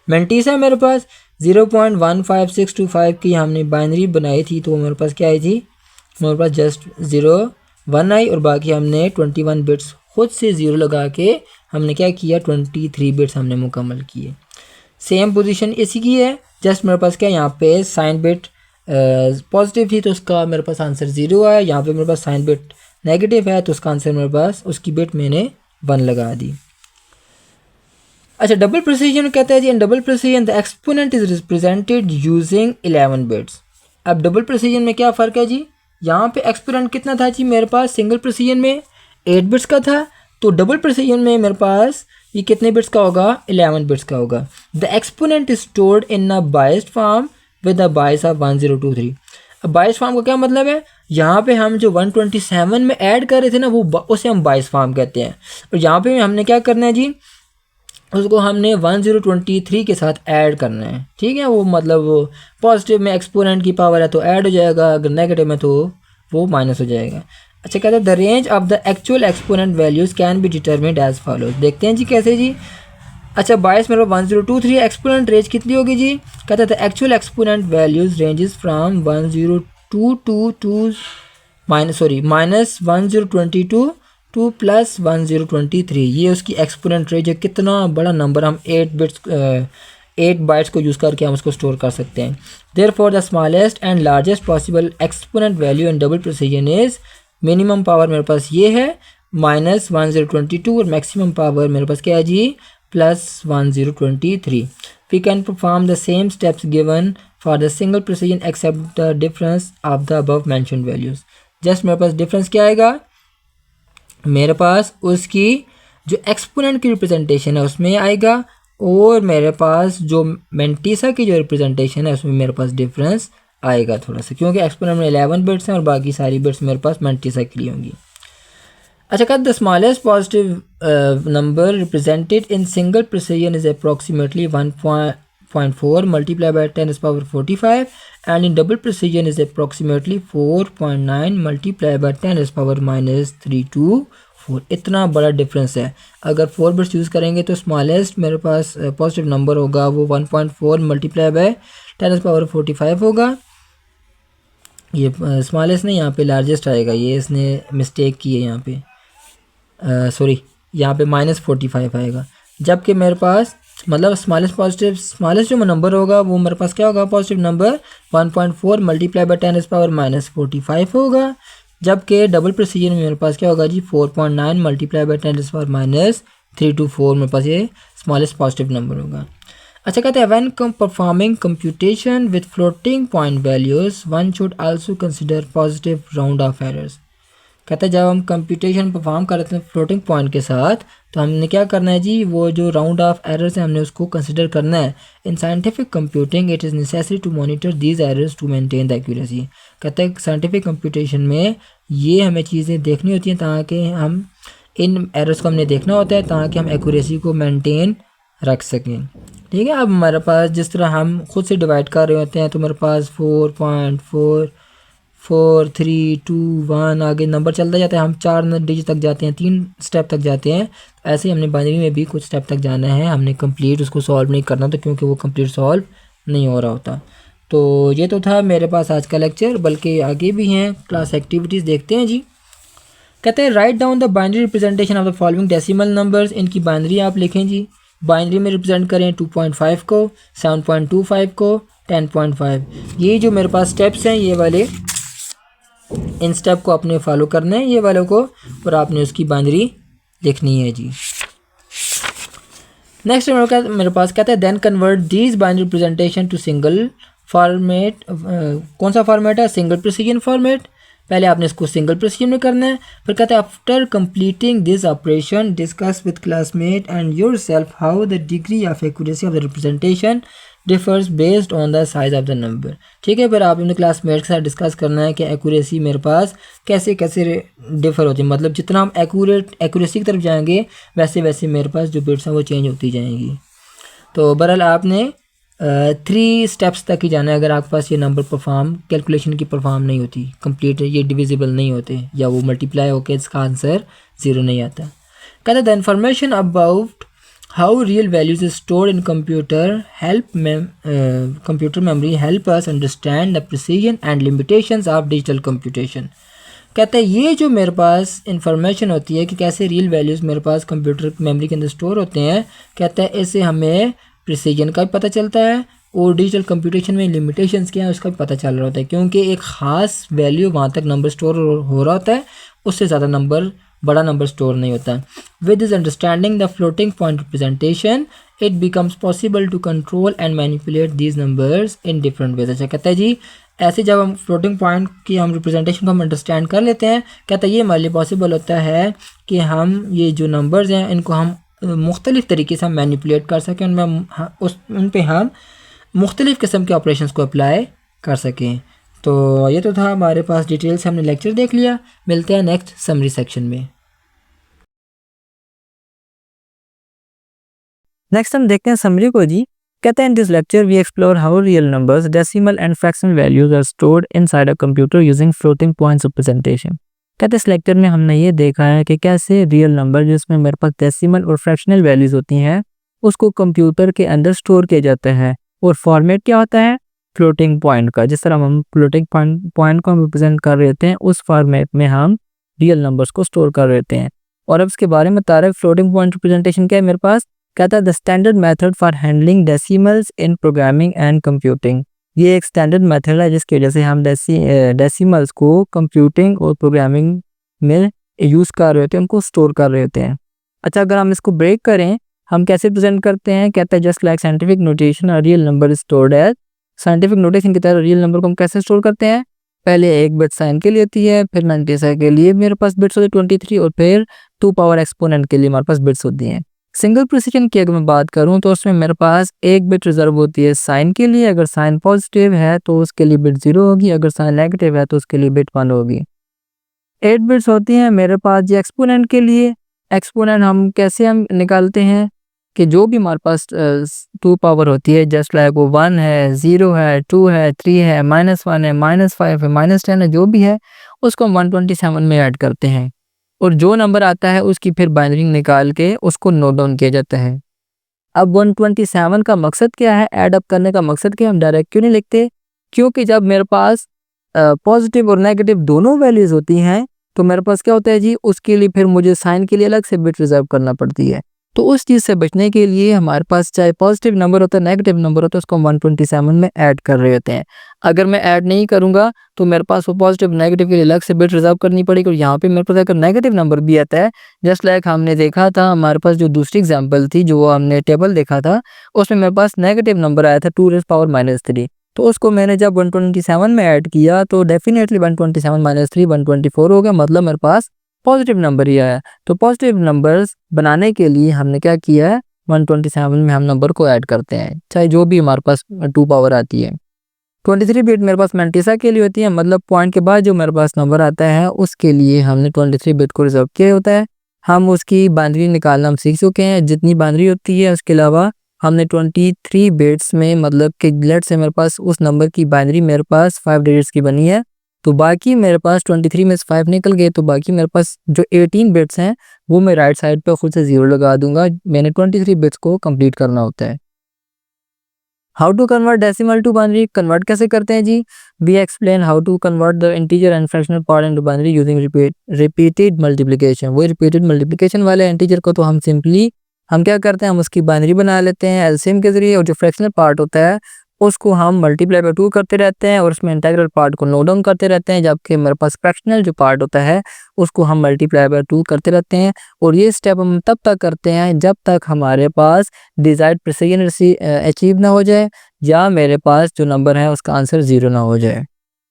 मेंटीसा मेरे पास 0.15625 की हमने बाइनरी बनाई थी तो मेरे पास क्या है जी, मेरे पास जस्ट 0 1 आई और बाकी हमने 21 बिट्स खुद से 0 लगा के हमने क्या किया, 23 बिट्स हमने मुकम्मल किए। सेम पोजीशन इसी की है, जस्ट मेरे पास क्या है, यहाँ पे साइन बिट पॉजिटिव थी तो उसका मेरे पास आंसर 0 आया। यहाँ पे मेरे पास साइन बिट नेगेटिव है तो उसका आंसर मेरे पास उसकी बिट मैंने 1 लगा दी। अच्छा, डबल प्रिसीजन कहता है जी, in double precision the exponent is represented using 11 bits. अब डबल प्रिसीजन में क्या फ़र्क है जी, यहाँ पे एक्सपोनेंट कितना था जी, मेरे पास सिंगल प्रिसीजन में 8 बिट्स का था, तो डबल प्रिसीजन में मेरे पास ये कितने बिट्स का होगा, 11 बिट्स का होगा। The exponent is stored in a biased form with a बाइस ऑफ 1023। अब बाइस फॉर्म का क्या मतलब है, यहाँ पे हम जो 127 में ऐड कर रहे थे ना वो उसे हम बाइस फॉर्म कहते हैं, और यहाँ पे हमने क्या करना है जी, उसको हमने 1023 के साथ ऐड करना है। ठीक है, वो मतलब वो पॉजिटिव में एक्सपोनेंट की पावर है तो ऐड हो जाएगा, अगर नेगेटिव में तो वो माइनस हो जाएगा। अच्छा, कहते हैं the range of the actual exponent values can be determined as follows. देखते हैं जी कैसे जी। अच्छा, 22 मेरे 1023 एक्सपोनेंट रेंज कितनी होगी जी, कहते थे actual exponent values ranges from -1022 to +1023। ये उसकी एक्सपोनेंट रेंज है। कितना बड़ा नंबर, हम 8 बाइट्स को यूज़ करके हम उसको स्टोर कर सकते हैं। Therefore the smallest and largest possible exponent value in double precision is, minimum power मेरे पास ये है -1022 और मैक्सिमम पावर मेरे पास क्या है जी, +1023। We can perform the same steps given for the single precision except the difference of the above mentioned values। Just मेरे पास difference क्या आएगा, मेरे पास उसकी जो एक्सपोनेंट की रिप्रेजेंटेशन है उसमें आएगा, और मेरे पास जो मेंटीसा की जो रिप्रेजेंटेशन है उसमें मेरे पास डिफरेंस आएगा थोड़ा सा, क्योंकि एक्सपोनेंट में 11 बिट्स हैं और बाकी सारी बिट्स मेरे पास मल्टीसाइकिल होंगी। अच्छा कहते the smallest positive number represented in single precision is approximately 1.4 multiplied by 10 to the power 45 and in double precision is approximately 4.9 multiplied by 10 to the power -324। इतना बड़ा डिफरेंस है। अगर 4 बिट्स यूज़ करेंगे तो स्मॉलेस्ट मेरे पास पॉजिटिव नंबर होगा वो 1.4 multiply by 10 to the power 45 होगा। ये स्मॉलेस्ट नहीं, यहाँ पे लार्जेस्ट आएगा, ये इसने मिस्टेक की है यहाँ पे, सॉरी यहाँ पे -45 आएगा। जबकि मेरे पास मतलब स्मॉलेस्ट जो नंबर होगा वो मेरे पास क्या होगा, positive number 1.4 multiply by 10 to the power -45 होगा। जबकि डबल प्रिसीजन में मेरे पास क्या होगा जी 4.9 multiply by 10 to the power -324 मेरे पास ये स्मॉलेस्ट पॉजिटिव नंबर होगा। अच्छा कहते हैं when performing computation with floating point values one should also consider positive round off errors. कहते हैं जब हम कंप्यूटेशन परफॉर्म करते हैं फ्लोटिंग पॉइंट के साथ तो हमने क्या करना है जी, वो जो राउंड ऑफ एरर्स है हमने उसको कंसिडर करना है। In scientific computing it is necessary to monitor these errors to maintain the accuracy. कहते हैं साइंटिफिक कंप्यूटेशन में ये हमें चीज़ें देखनी होती हैं ताकि हम इन एरर्स को हमने देखना होता है ताकि हम एक्यूरेसी को मेंटेन रख सकें। ठीक है, अब हमारे पास जिस तरह हम खुद से डिवाइड कर रहे होते हैं तो मेरे पास 4.4 4 3 2 1 आगे नंबर चलता जाता है, हम 4 डिजिट तक जाते हैं, 3 स्टेप तक जाते हैं। ऐसे ही हमने बाइनरी में भी कुछ स्टेप तक जाना है, हमने कंप्लीट उसको सॉल्व नहीं करना, तो क्योंकि वो कंप्लीट सॉल्व नहीं हो रहा होता। तो ये तो था मेरे पास आज का लेक्चर, बल्कि आगे भी हैं क्लास एक्टिविटीज़, देखते हैं जी। कहते हैं right down the binary representation of the following decimal numbers. इनकी बाइनरी आप लिखें जी। बाइनरी में रिप्रेजेंट करें 2.5 को, 7.25 को, 10.5। ये जो मेरे पास स्टेप्स हैं ये वाले, इन स्टेप को आपने फॉलो करना है ये वालों को, और आपने उसकी बाइनरी लिखनी है जी। नेक्स्ट मेरे पास कहता है then convert these binary representation to single format. कौन सा फॉर्मेट है, सिंगल प्रिसीजन फॉर्मेट। पहले आपने इसको सिंगल प्रिसीजन में करना है, फिर कहता है after completing this operation discuss with classmate and your self how the degree of accuracy of the representation differs based on the size of the number. ठीक है, फिर आप अपने क्लासमेट के साथ डिस्कस करना है कि एक्यूरेसी मेरे पास कैसे कैसे डिफर होती है, मतलब जितना हम एक्यूरेसी की तरफ जाएंगे वैसे वैसे मेरे पास जो बिट्स हैं वो चेंज होती जाएंगी। तो बहरहाल आपने 3 स्टेप्स तक ही जाना है। अगर आपके पास ये नंबर परफॉर्म कैलकुलेशन की परफॉर्म नहीं होती कंप्लीट, ये डिविजिबल नहीं होते या वो मल्टीप्लाई होकर इसका आंसर 0 नहीं आता। कहते the information about how real values is stored in computer computer memory help us understand the precision and limitations of digital computation. कहते हैं ये जो मेरे पास इंफॉर्मेशन होती है कि कैसे रियल वैल्यूज़ मेरे पास कंप्यूटर मेमोरी के अंदर स्टोर होते हैं, कहता है इससे हमें प्रिसीजन का भी पता चलता है और डिजिटल कंप्यूटेशन में लिमिटेशंस क्या है उसका भी पता चल रहा होता है, क्योंकि एक ख़ास वैल्यू वहाँ तक नंबर स्टोर हो रहा होता है, उससे ज़्यादा नंबर बड़ा नंबर स्टोर नहीं होता। With this understanding the floating point representation it becomes possible to control and manipulate these numbers in different ways. अच्छा कहता है जी ऐसे जब हम फ्लोटिंग पॉइंट की हम रिप्रेजेंटेशन को हम अंडरस्टैंड कर लेते हैं, कहता है ये हमारे लिए पॉसिबल होता है कि हम ये जो नंबर्स हैं इनको हम मुख्तलिफ़ तरीके से हम मैनिपुलेट कर सकें, उन पे हम मुख्तलिफ़ किस्म के ऑपरेशंस को अप्लाई कर सकें। तो ये तो था हमारे पास डिटेल से हमने लेक्चर देख लिया। मिलते हैं नेक्स्ट समरी सेक्शन में।
नेक्स्ट हम देखते हैं समरी को जी। कहते हैं in this lecture we explore how real numbers, decimal and fractional values are stored inside a computer using floating points representation. कहते हैं इस लेक्चर में हमने ये देखा है कि कैसे रियल नंबर जिसमें मेरे पास डेसिमल और फ्रैक्शनल वैल्यूज होती हैं उसको कंप्यूटर के अंदर स्टोर किया जाता है, और फॉर्मेट क्या होता है फ्लोटिंग पॉइंट का। जिस तरह हम फ्लोटिंग पॉइंट को हम रिप्रेजेंट कर रहे हैं उस फॉर्मेट में हम रियल नंबर्स को स्टोर कर रहे हैं। और अब इसके बारे में बता रहे फ्लोटिंग पॉइंट रिप्रेजेंटेशन क्या है मेरे पास। कहता है the standard method for handling decimals in programming and computing. ये एक स्टैंडर्ड मेथड है जिसकी वजह से हम डेसिमल्स को कंप्यूटिंग और प्रोग्रामिंग में यूज़ कर रहे होते हैं, उनको स्टोर कर रहे होते हैं। अच्छा अगर हम इसको ब्रेक करें हम कैसे प्रेजेंट करते हैं। कहता है just like scientific notation real number stored as. Scientific notation की तरह रियल नंबर को हम कैसे स्टोर करते हैं, पहले एक बिट साइन के लिए होती है, फिर 96 के लिए मेरे पास बिट्स होते हैं 23, और फिर 2 पावर एक्सपोनेंट के लिए हमारे पास बिट्स होती हैं। सिंगल प्रिसिजन की अगर मैं बात करूं तो उसमें मेरे पास एक बिट रिजर्व होती है साइन के लिए। अगर साइन पॉजिटिव है तो उसके लिए बिट 0 होगी, अगर साइन नेगेटिव है तो उसके लिए बिट 1 होगी। 8 बिट्स होती हैं मेरे पास जी एक्सपोनेंट के लिए। एक्सपोनेंट हम कैसे निकालते हैं कि जो भी हमारे पास 2 पावर होती है, जस्ट लाइक वो 1 है, 0 है, 2 है, 3 है, -1 है, -5 है, -10 है, जो भी है उसको हम 127 में ऐड करते हैं और जो नंबर आता है उसकी फिर बाइनरी निकाल के उसको नोट डाउन किया जाता है। अब 127 का मकसद क्या है, ऐड अप करने का मकसद क्या है, हम डायरेक्ट क्यों नहीं लिखते? क्योंकि जब मेरे पास पॉजिटिव और नेगेटिव दोनों वैल्यूज़ होती हैं तो मेरे पास क्या होता है जी, उसके लिए फिर मुझे साइन के लिए अलग से बिट रिजर्व करना पड़ती है। तो उस चीज़ से बचने के लिए हमारे पास चाहे पॉजिटिव नंबर होता है, नेगेटिव नंबर होता है, उसको हम 127 में ऐड कर रहे होते हैं। अगर मैं ऐड नहीं करूँगा तो मेरे पास वो पॉजिटिव नेगेटिव के लिए अलग से बिट रिजर्व करनी पड़ेगी और यहाँ पे मेरे पास अगर नेगेटिव नंबर भी आता है, जस्ट लाइक हमने देखा था हमारे पास जो दूसरी एग्जाम्पल थी, जो हमने टेबल देखा था, उसमें मेरे पास नेगेटिव नंबर आया था 2⁻³ तो उसको मैंने जब 127 में ऐड किया तो डेफिनेटली 127 - 3 124 हो गया, मतलब मेरे पास पॉजिटिव नंबर ही आया। तो पॉजिटिव नंबर्स बनाने के लिए हमने क्या किया है, 127 में हम नंबर को ऐड करते हैं, चाहे जो भी हमारे पास 2 पावर आती है। 23 बिट मेरे पास मैंटीसा के लिए होती है, मतलब पॉइंट के बाद जो मेरे पास नंबर आता है उसके लिए हमने 23 बिट को रिजर्व किया होता है। हम उसकी बाइनरी निकालना हम सीख चुके हैं, जितनी बाइनरी होती है उसके अलावा हमने 23 बिट्स में, मतलब कि लेट्स से मेरे पास उस नंबर की बाइनरी मेरे पास 5 डिजिट्स की बनी है, तो बाकी मेरे पास 23 में से 5 निकल गए, तो बाकी मेरे पास जो 18 बिट्स हैं वो मैं राइट साइड पे खुद से 0 लगा दूंगा। मैंने 23 बिट्स को कंप्लीट करना होता है। How to convert decimal to binary, convert कैसे करते हैं जी? We explain how to convert the integer and fractional part into binary using repeated multiplication. वो रिपीटेड मल्टीप्लिकेशन वाले इंटीजर को तो हम सिंपली हम क्या करते हैं, हम उसकी बाइनरी बना लेते हैं एलसीएम के जरिए, और जो फ्रैक्शनल पार्ट होता है उसको हम मल्टीप्लाई बाय 2 करते रहते हैं और उसमें इंटीग्रल पार्ट को नोट डाउन करते रहते हैं, जबकि मेरे पास फ्रैक्शनल जो पार्ट होता है उसको हम मल्टीप्लाई बाय 2 करते रहते हैं। और ये स्टेप हम तब तक करते हैं जब तक हमारे पास डिजायर्ड प्रिसिजन अचीव ना हो जाए या मेरे पास जो नंबर है उसका आंसर 0 ना हो जाए।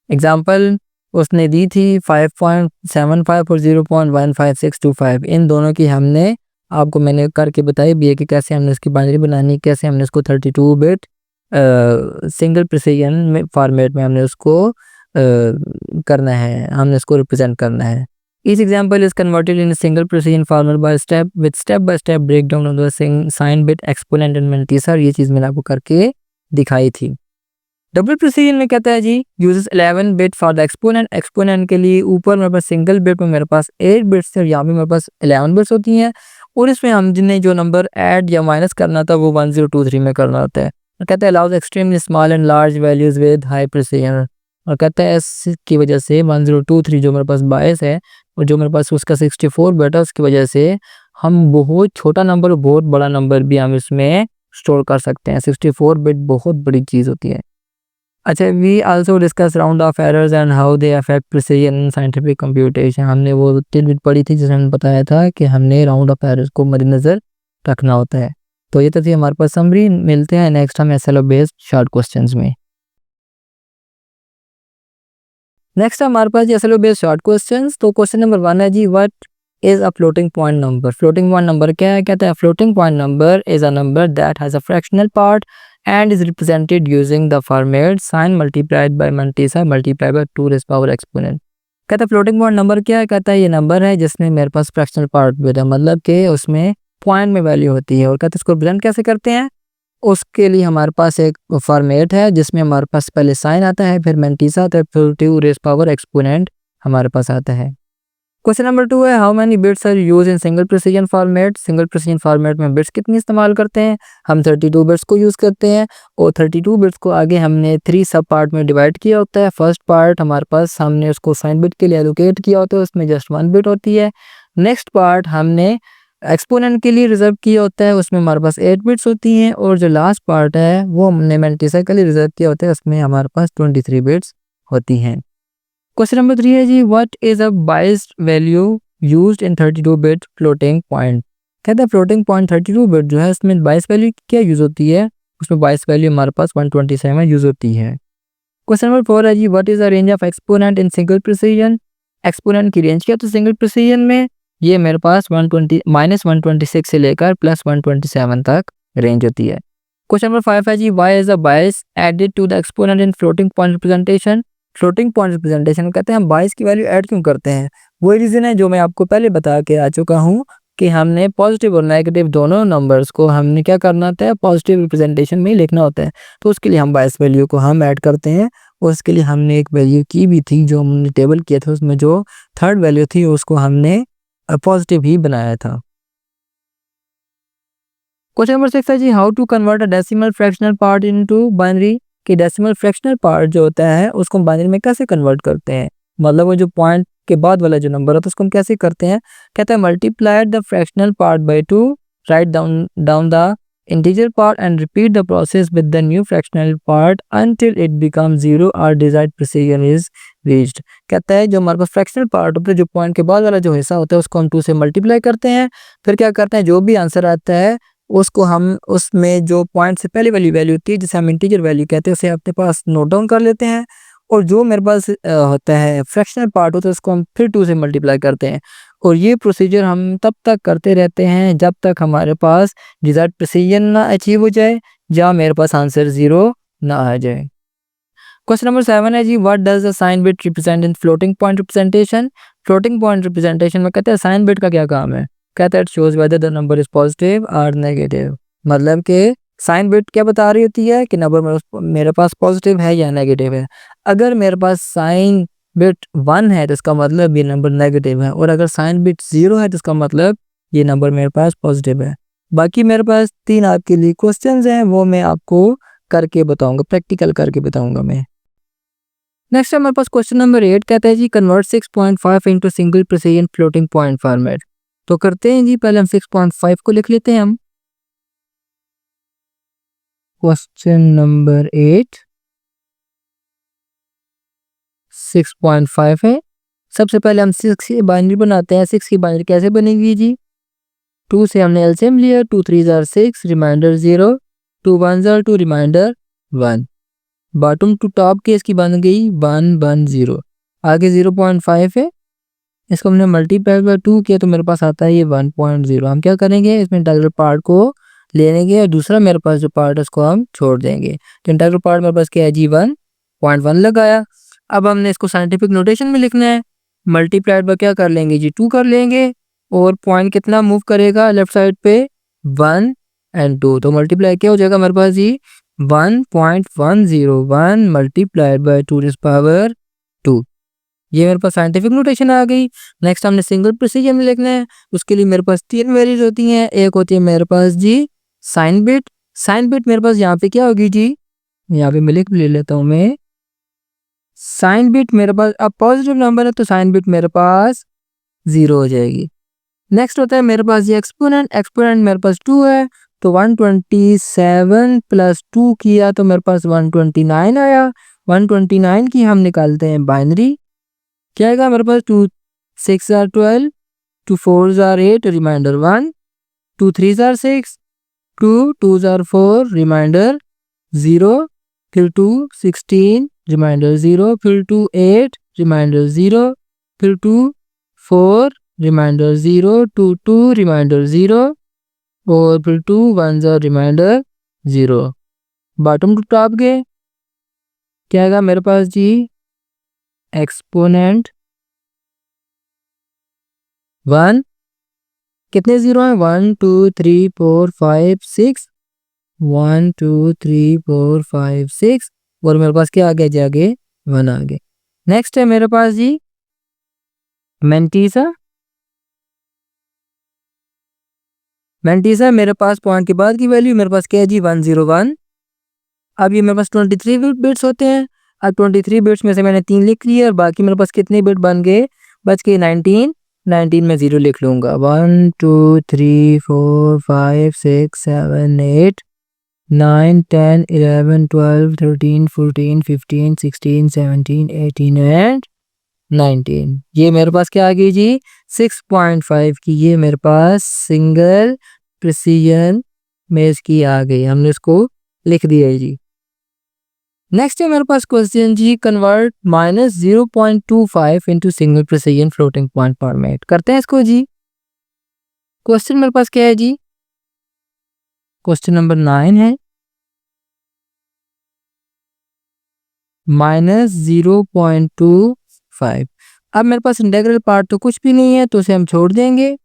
एग्जाम्पल उसने दी थी 5.75 और 0.15625, इन दोनों की हमने आपको मैंने करके बताई भी है कि कैसे हमने इसकी बाइनरी बनानी, कैसे हमने इसको 32 बिट सिंगल प्रिसिजन में फॉर्मेट में हमने उसको करना है, हमने इसको रिप्रेजेंट करना है। Each example is converted in a single precision format by step with step by step breakdown of the sign bit exponent and mantissa। ये चीज़ मैंने आपको करके दिखाई थी। डबल प्रिसीजन में कहता है जी, uses 11 bit for the exponent. Exponent के लिए ऊपर मेरे पास सिंगल बिट में मेरे पास 8 बिट्स थे और यहाँ पे मेरे पास 11 बिट्स होती हैं, और इसमें हम जिन्हें जो नंबर ऐड या माइनस करना था वो 1023 में करना होता है। और कहता है allows extremely small and large values with high precision. और कहता है इसकी वजह से 1023 जो मेरे पास 22 है और जो मेरे पास उसका 64 बिट है, उसकी वजह से हम बहुत छोटा नंबर और बहुत बड़ा नंबर भी हम इसमें स्टोर कर सकते हैं। 64 बिट बहुत बड़ी चीज़ होती है। अच्छा, we also discuss round off errors and how they affect precision in scientific computation. हमने वो टिडबिट पढ़ी थी जिसमें हमने बताया था कि हमने राउंड ऑफ एरर्स को मद्देनजर रखना होता है। तो ये तो थी हमारे पास समरी। मिलते हैं नेक्स्ट हम एसएलओ बेस्ड शॉर्ट क्वेश्चंस में। नेक्स्ट हमारे पास एसएलओ बेस्ड शॉर्ट क्वेश्चंस। तो क्वेश्चन नंबर 1 है जी, what is a floating point number. Floating point number क्या है? कहता है floating point number is a number that has a fractional part and is represented using the format sin multiplied by mantissa multiplied by 2 raised power exponent। कहता है floating point number क्या है? कहता है ये नंबर है जिसमें मेरे पास फ्रैक्शनल पार्ट भी है, मतलब कि उसमें पॉइंट में वैल्यू होती है। और कहते हैं इसको रिप्रेजेंट कैसे करते हैं? उसके लिए हमारे पास एक फॉर्मेट है जिसमें हमारे पास पहले साइन आता है, फिर मैंटीसा आता है, फिर 2 रेज़ पावर एक्सपोनेंट हमारे पास आता है। क्वेश्चन नंबर 2 है, how many bits are use in single precision format. Single precision format में बिट्स कितनी इस्तेमाल करते हैं? हम 32 बिट्स को यूज़ करते हैं और 32 बिट्स को आगे हमने 3 सब पार्ट में डिवाइड किया होता है। फर्स्ट पार्ट हमारे पास हमने उसको साइन बिट के लिए एलोकेट किया होता है, उसमें जस्ट 1 बिट होती है। नेक्स्ट पार्ट हमने एक्सपोनेंट के लिए रिजर्व किया होता है, उसमें हमारे पास 8 बिट्स होती हैं। और जो लास्ट पार्ट है वो हमने मैंटीसा के लिए रिजर्व किया होता है, उसमें हमारे पास 23 बिट्स होती हैं। क्वेश्चन नंबर 3 है जी, what is a biased value used in 32 bit floating point. कहता है फ्लोटिंग पॉइंट 32 बिट जो है उसमें बाइस वैल्यू क्या यूज होती है? उसमें बाइस वैल्यू हमारे पास 127 यूज होती है। क्वेश्चन नंबर 4 है जी, what is the range of exponent in single precision. Exponent की रेंज क्या? तो सिंगल प्रिसिजन में ये मेरे पास 120 -126 से लेकर +127 तक रेंज होती है। क्वेश्चन नंबर 5 है जी, why is the bias added to the exponent in floating point representation. Floating point representation कहते हैं हम बायस की वैल्यू ऐड क्यों करते हैं। वही रीज़न है जो मैं आपको पहले बता के आ चुका हूँ कि हमने पॉजिटिव और नेगेटिव दोनों नंबर्स को हमने क्या करना होता है, पॉजिटिव रिप्रेजेंटेशन में ही लिखना होता है। तो उसके लिए हम बायस वैल्यू को हम ऐड करते हैं और उसके लिए हमने एक वैल्यू की भी थी जो हमने टेबल किया था, उसमें जो थर्ड वैल्यू थी उसको हमने पॉजिटिव ही बनाया था। क्वेश्चन नंबर 6 है जी, how to convert a decimal fractional part into binary. कि डेसिमल फ्रैक्शनल पार्ट जो होता है उसको हम बाइनरी में कैसे कन्वर्ट करते हैं, मतलब वो जो पॉइंट के बाद वाला जो नंबर होता है उसको हम कैसे करते हैं। कहता है multiply the fractional part by 2, right down the integer part and repeat the process with the new fractional part until it becomes 0 और desired precision is reached। कहता है जो हमारे पास फ्रैक्शनल पार्ट होता है, जो पॉइंट के बाद वाला जो हिस्सा होता है उसको हम 2 से मल्टीप्लाई करते हैं, फिर क्या करते हैं जो भी आंसर आता है उसको हम उसमें जो पॉइंट से पहले वाली वैल्यू होती है जिसे हम इंटीजर वैल्यू कहते हैं उसे अपने पास नोट डाउन कर लेते हैं, और जो मेरे पास होता है फ्रैक्शनल पार्ट होता है उसको हम फिर 2 से मल्टीप्लाई करते हैं। और ये प्रोसीजर हम तब तक करते रहते हैं जब तक हमारे पास डिजायर्ड प्रिसीजन ना अचीव हो जाए या मेरे पास आंसर 0 ना आ जाए। क्वेश्चन नंबर 7 है जी, what does the sign bit represent in floating point representation. Floating point representation में कहते हैं साइन बिट का क्या काम है। कहता है it shows whether the number is positive और नेगेटिव। मतलब कि साइन बिट क्या बता रही होती है कि नंबर मेरे पास पॉजिटिव है या नेगेटिव है। अगर मेरे पास साइन बिट 1 है तो इसका मतलब ये नंबर नेगेटिव है, और अगर साइन बिट 0 है तो इसका मतलब ये नंबर मेरे पास पॉजिटिव है। बाकी मेरे पास 3 आपके लिए क्वेश्चंस हैं, वो मैं आपको करके बताऊंगा, प्रैक्टिकल करके बताऊंगा मैं। नेक्स्ट है हमारे पास क्वेश्चन नंबर 8, कहता है जी convert 6.5 into single precision floating point format. तो करते हैं जी, पहले हम 6.5 को लिख लेते हैं हम। क्वेश्चन नंबर 8 6.5 है। सबसे पहले हम 6 की बाइनरी बनाते हैं। 6 की बाइनरी कैसे बनेगी जी, 2 से हमने एलसीएम लिया, 2 3 जार 6, रिमाइंडर 0, 2 1 जार 2, रिमाइंडर 1। बॉटम टू टॉप के इसकी बन गई 1 1 0। आगे 0.5 है, इसको हमने मल्टीप्लाई बाय 2 किया तो मेरे पास आता है ये 1.0। हम क्या करेंगे, इसमें इंटीग्रल पार्ट को ले लेंगे और दूसरा मेरे पास जो पार्ट है उसको हम छोड़ देंगे। तो इंटीग्रल पार्ट मेरे पास क्या है जी 1.1 लगाया। अब हमने इसको साइंटिफिक नोटेशन में लिखना है। मल्टीप्लाइड बाय क्या कर लेंगे जी 2 कर लेंगे, और पॉइंट कितना मूव करेगा लेफ्ट साइड पे 1 एंड 2, तो मल्टीप्लाई क्या हो जाएगा मेरे पास जी 1.101 multiplied by 2 to the power 2। ये मेरे पास साइंटिफिक नोटेशन आ गई। नेक्स्ट हमने सिंगल प्रिसीजन में लिखना है। उसके लिए मेरे पास 3 वैल्यूज होती हैं। एक होती है मेरे पास जी साइन बिट। साइन बिट मेरे पास यहाँ पे क्या होगी जी, यहाँ पे मैं लिख ले लेता हूँ मैं। साइन बिट मेरे पास अब पॉजिटिव नंबर है तो साइन बिट मेरे पास 0 हो जाएगी। नेक्स्ट होता है मेरे पास ये एक्सपोनेंट। एक्सपोनेंट मेरे पास 2 है तो 127 प्लस 2 किया तो मेरे पास 129 आया। 129 की हम निकालते हैं बाइनरी, क्या आएगा मेरे पास 2 6 जार 12, 2 4 जार 8, रिमाइंडर 1, 2 3 जार 6, 2 2 जार 4, रिमाइंडर 0, फिर 2 16, रिमाइंडर 0, फिर 2 8, रिमाइंडर 0, फिर 2 4, रिमाइंडर 0, 2 2, रिमाइंडर 0, और फिर 2 1 जार रिमाइंडर 0। बॉटम टू टॉप गए, क्या आएगा मेरे पास जी एक्सपोनेंट 1, कितने 0 हैं 1 2 3 4 5 6, 1 2 3 4 5 6, और मेरे पास क्या आ गया जी आगे 1 आ गया। नेक्स्ट है मेरे पास जी मेंटीसा। मेंटीसा मेरे पास पॉइंट के बाद की वैल्यू मेरे पास क्या है जी 101। अब ये मेरे पास 23 बिट्स होते हैं। अब 23 बिट्स में से मैंने 3 लिख लिए और बाकी मेरे पास कितने बिट बन गए, बच के 19। 19 में 0 लिख लूँगा। 1 2 3 4 5 6 7 8 9 10 11 12 13 14 15 16 17 18 एंड 19। ये मेरे पास क्या आ गई जी 6.5 की, ये मेरे पास सिंगल प्रिसीजन में इसकी आ गई, हमने इसको लिख दिया है जी। नेक्स्ट है मेरे पास क्वेश्चन जी convert -0.25 into single precision floating point format. करते हैं इसको जी। क्वेश्चन मेरे पास क्या है जी, क्वेश्चन नंबर 9 है -0.25। अब मेरे पास इंटीग्रल पार्ट तो कुछ भी नहीं है तो उसे हम छोड़ देंगे,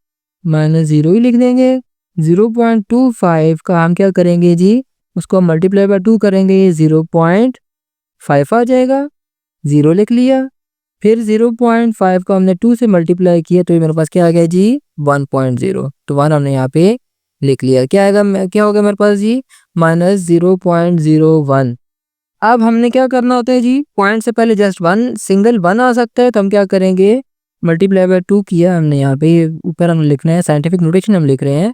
-0 ही लिख देंगे। 0.25 का हम क्या करेंगे जी, उसको हम मल्टीप्लाई बाय 2 करेंगे, 0.5 आ जाएगा, 0 लिख लिया। फिर 0.5 को हमने 2 से मल्टीप्लाई किया तो ये मेरे पास क्या आ गया जी, 1.0। तो 1 हमने यहाँ पे लिख लिया। क्या आएगा, क्या होगा मेरे पास जी, -0.01। अब हमने क्या करना होता है जी, पॉइंट से पहले जस्ट वन, सिंगल वन आ सकता है तो हम क्या करेंगे, मल्टीप्लाई बाय 2 किया हमने, यहाँ पे ऊपर हम लिखना है, साइंटिफिक नोटेशन हम लिख रहे हैं।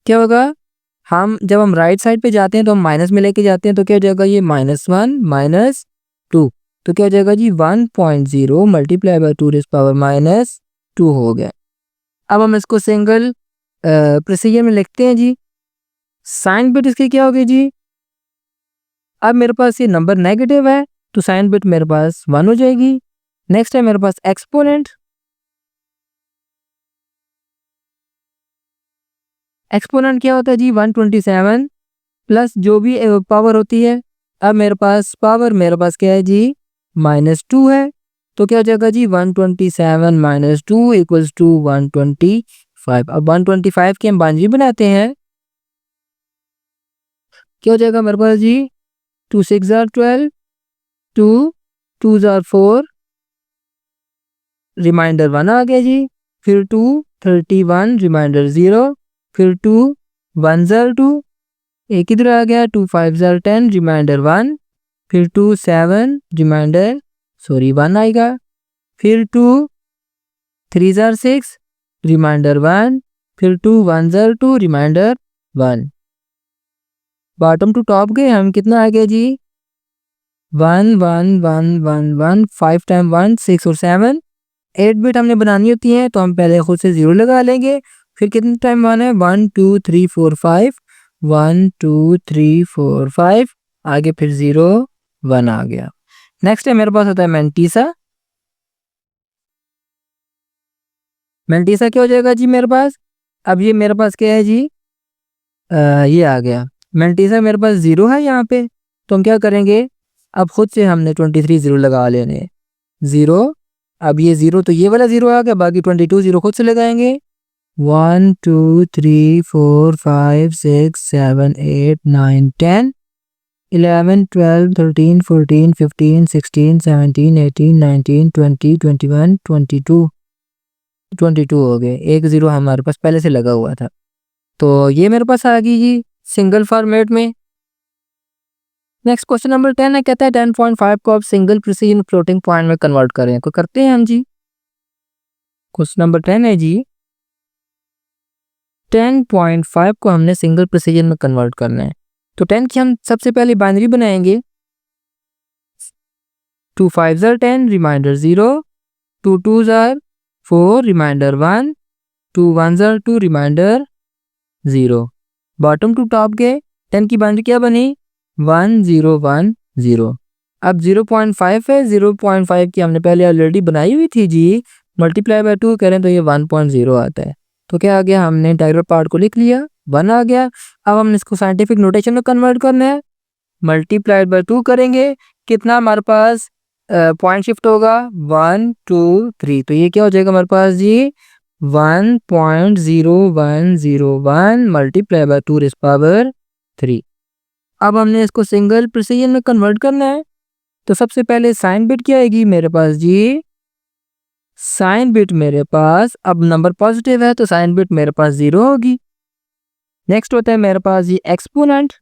क्या होगा, हम जब हम राइट साइड पे जाते हैं तो हम माइनस में लेके जाते हैं तो क्या हो जाएगा, ये -1 -2, तो क्या हो जाएगा जी 1.0 मल्टीप्लाई बाय 2 रेज़ पावर -2 हो गया। अब हम इसको सिंगल प्रिसीजन में लिखते हैं जी। साइन बिट इसकी क्या होगी जी, अब मेरे पास ये नंबर नेगेटिव है तो साइन बिट मेरे पास 1 हो जाएगी। नेक्स्ट है मेरे पास एक्सपोनेंट। एक्सपोनेंट क्या होता है जी, 127 प्लस जो भी पावर होती है। अब मेरे पास पावर मेरे पास क्या है जी, -2 है, तो क्या हो जाएगा जी 127 - 2 = 125। अब 125 की हम बानवी बनाते हैं, क्या हो जाएगा मेरे पास जी, 2 6 जार 12, 2 2 जार 4, रिमाइंडर 1 आ गया जी। फिर 2 31, रिमाइंडर 0, फिर 2 1 जार 2, एक इधर आ गया, 2 5 जार 10, रिमाइंडर 1, फिर 2 7, रिमाइंडर 1 आएगा, फिर 2 3 जार 6, रिमाइंडर 1, फिर 2 1 जार 2, रिमाइंडर 1। बॉटम टू टॉप गए हम, कितना आ गया जी, 1 1 1 1 1, 5 टाइम 1 6 और 7। 8 बिट हमने बनानी होती है तो हम पहले खुद से 0 लगा लेंगे, फिर कितने टाइम 1 है, 1 2 3 4 5, 1 2 3 4 5, आगे फिर 0 1 आ गया। नेक्स्ट है मेरे पास होता है मैंटीसा। मैंटीसा क्या हो जाएगा जी मेरे पास, अब ये मेरे पास क्या है जी, ये आ गया मैंटीसा मेरे पास 0 है यहाँ पे, तो हम क्या करेंगे, अब खुद से हमने 23 0 लगा लेने, 0, अब ये 0 तो ये वाला 0 आ गया, बाकी 22 0 खुद से लगाएंगे, 1 2 3 4 5 6 7 8 9 10 11 12 13 14 15 16 17 18 19 20 21 22 हो गए, एक 0 हमारे पास पहले से लगा हुआ था, तो ये मेरे पास आ गई जी सिंगल फॉर्मेट में। नेक्स्ट क्वेश्चन नंबर 10 है, कहता है 10.5 को आप सिंगल प्रिसीजन फ्लोटिंग पॉइंट में कन्वर्ट करें, को करते हैं हम जी। क्वेश्चन नंबर 10 है जी, 10.5 को हमने सिंगल प्रिसीजन में कन्वर्ट करना है, तो 10 की हम सबसे पहले बाइनरी बनाएंगे, 2 5 जार 10, रिमाइंडर 0, 2 2 जार 4, रिमाइंडर 1, 2 1 जार 2, रिमाइंडर 0। बॉटम टू टॉप गए, 10 की बाइनरी क्या बनी, 1 0 1 0। अब 0.5 है, 0.5 की हमने पहले ऑलरेडी बनाई हुई थी जी, मल्टीप्लाई बाय 2 करें तो ये 1.0 आता है, तो क्या आ गया, हमने इंटीग्रल पार्ट को लिख लिया, 1 आ गया। अब हमने इसको साइंटिफिक नोटेशन में कन्वर्ट करना है, मल्टीप्लाइड बाय 2 करेंगे, कितना हमारे पास पॉइंट शिफ्ट होगा, 1 2 3, तो ये क्या हो जाएगा हमारे पास जी, 1.0101 मल्टीप्लाई बाय 2 रेज़ पावर 3। अब हमने इसको सिंगल प्रिसीजन में कन्वर्ट करना है, तो सबसे पहले साइन बिट क्या आएगी मेरे पास जी, साइन बिट मेरे पास, अब नंबर पॉजिटिव है तो साइन बिट मेरे पास 0 होगी। नेक्स्ट होता है मेरे पास जी एक्सपोनेंट।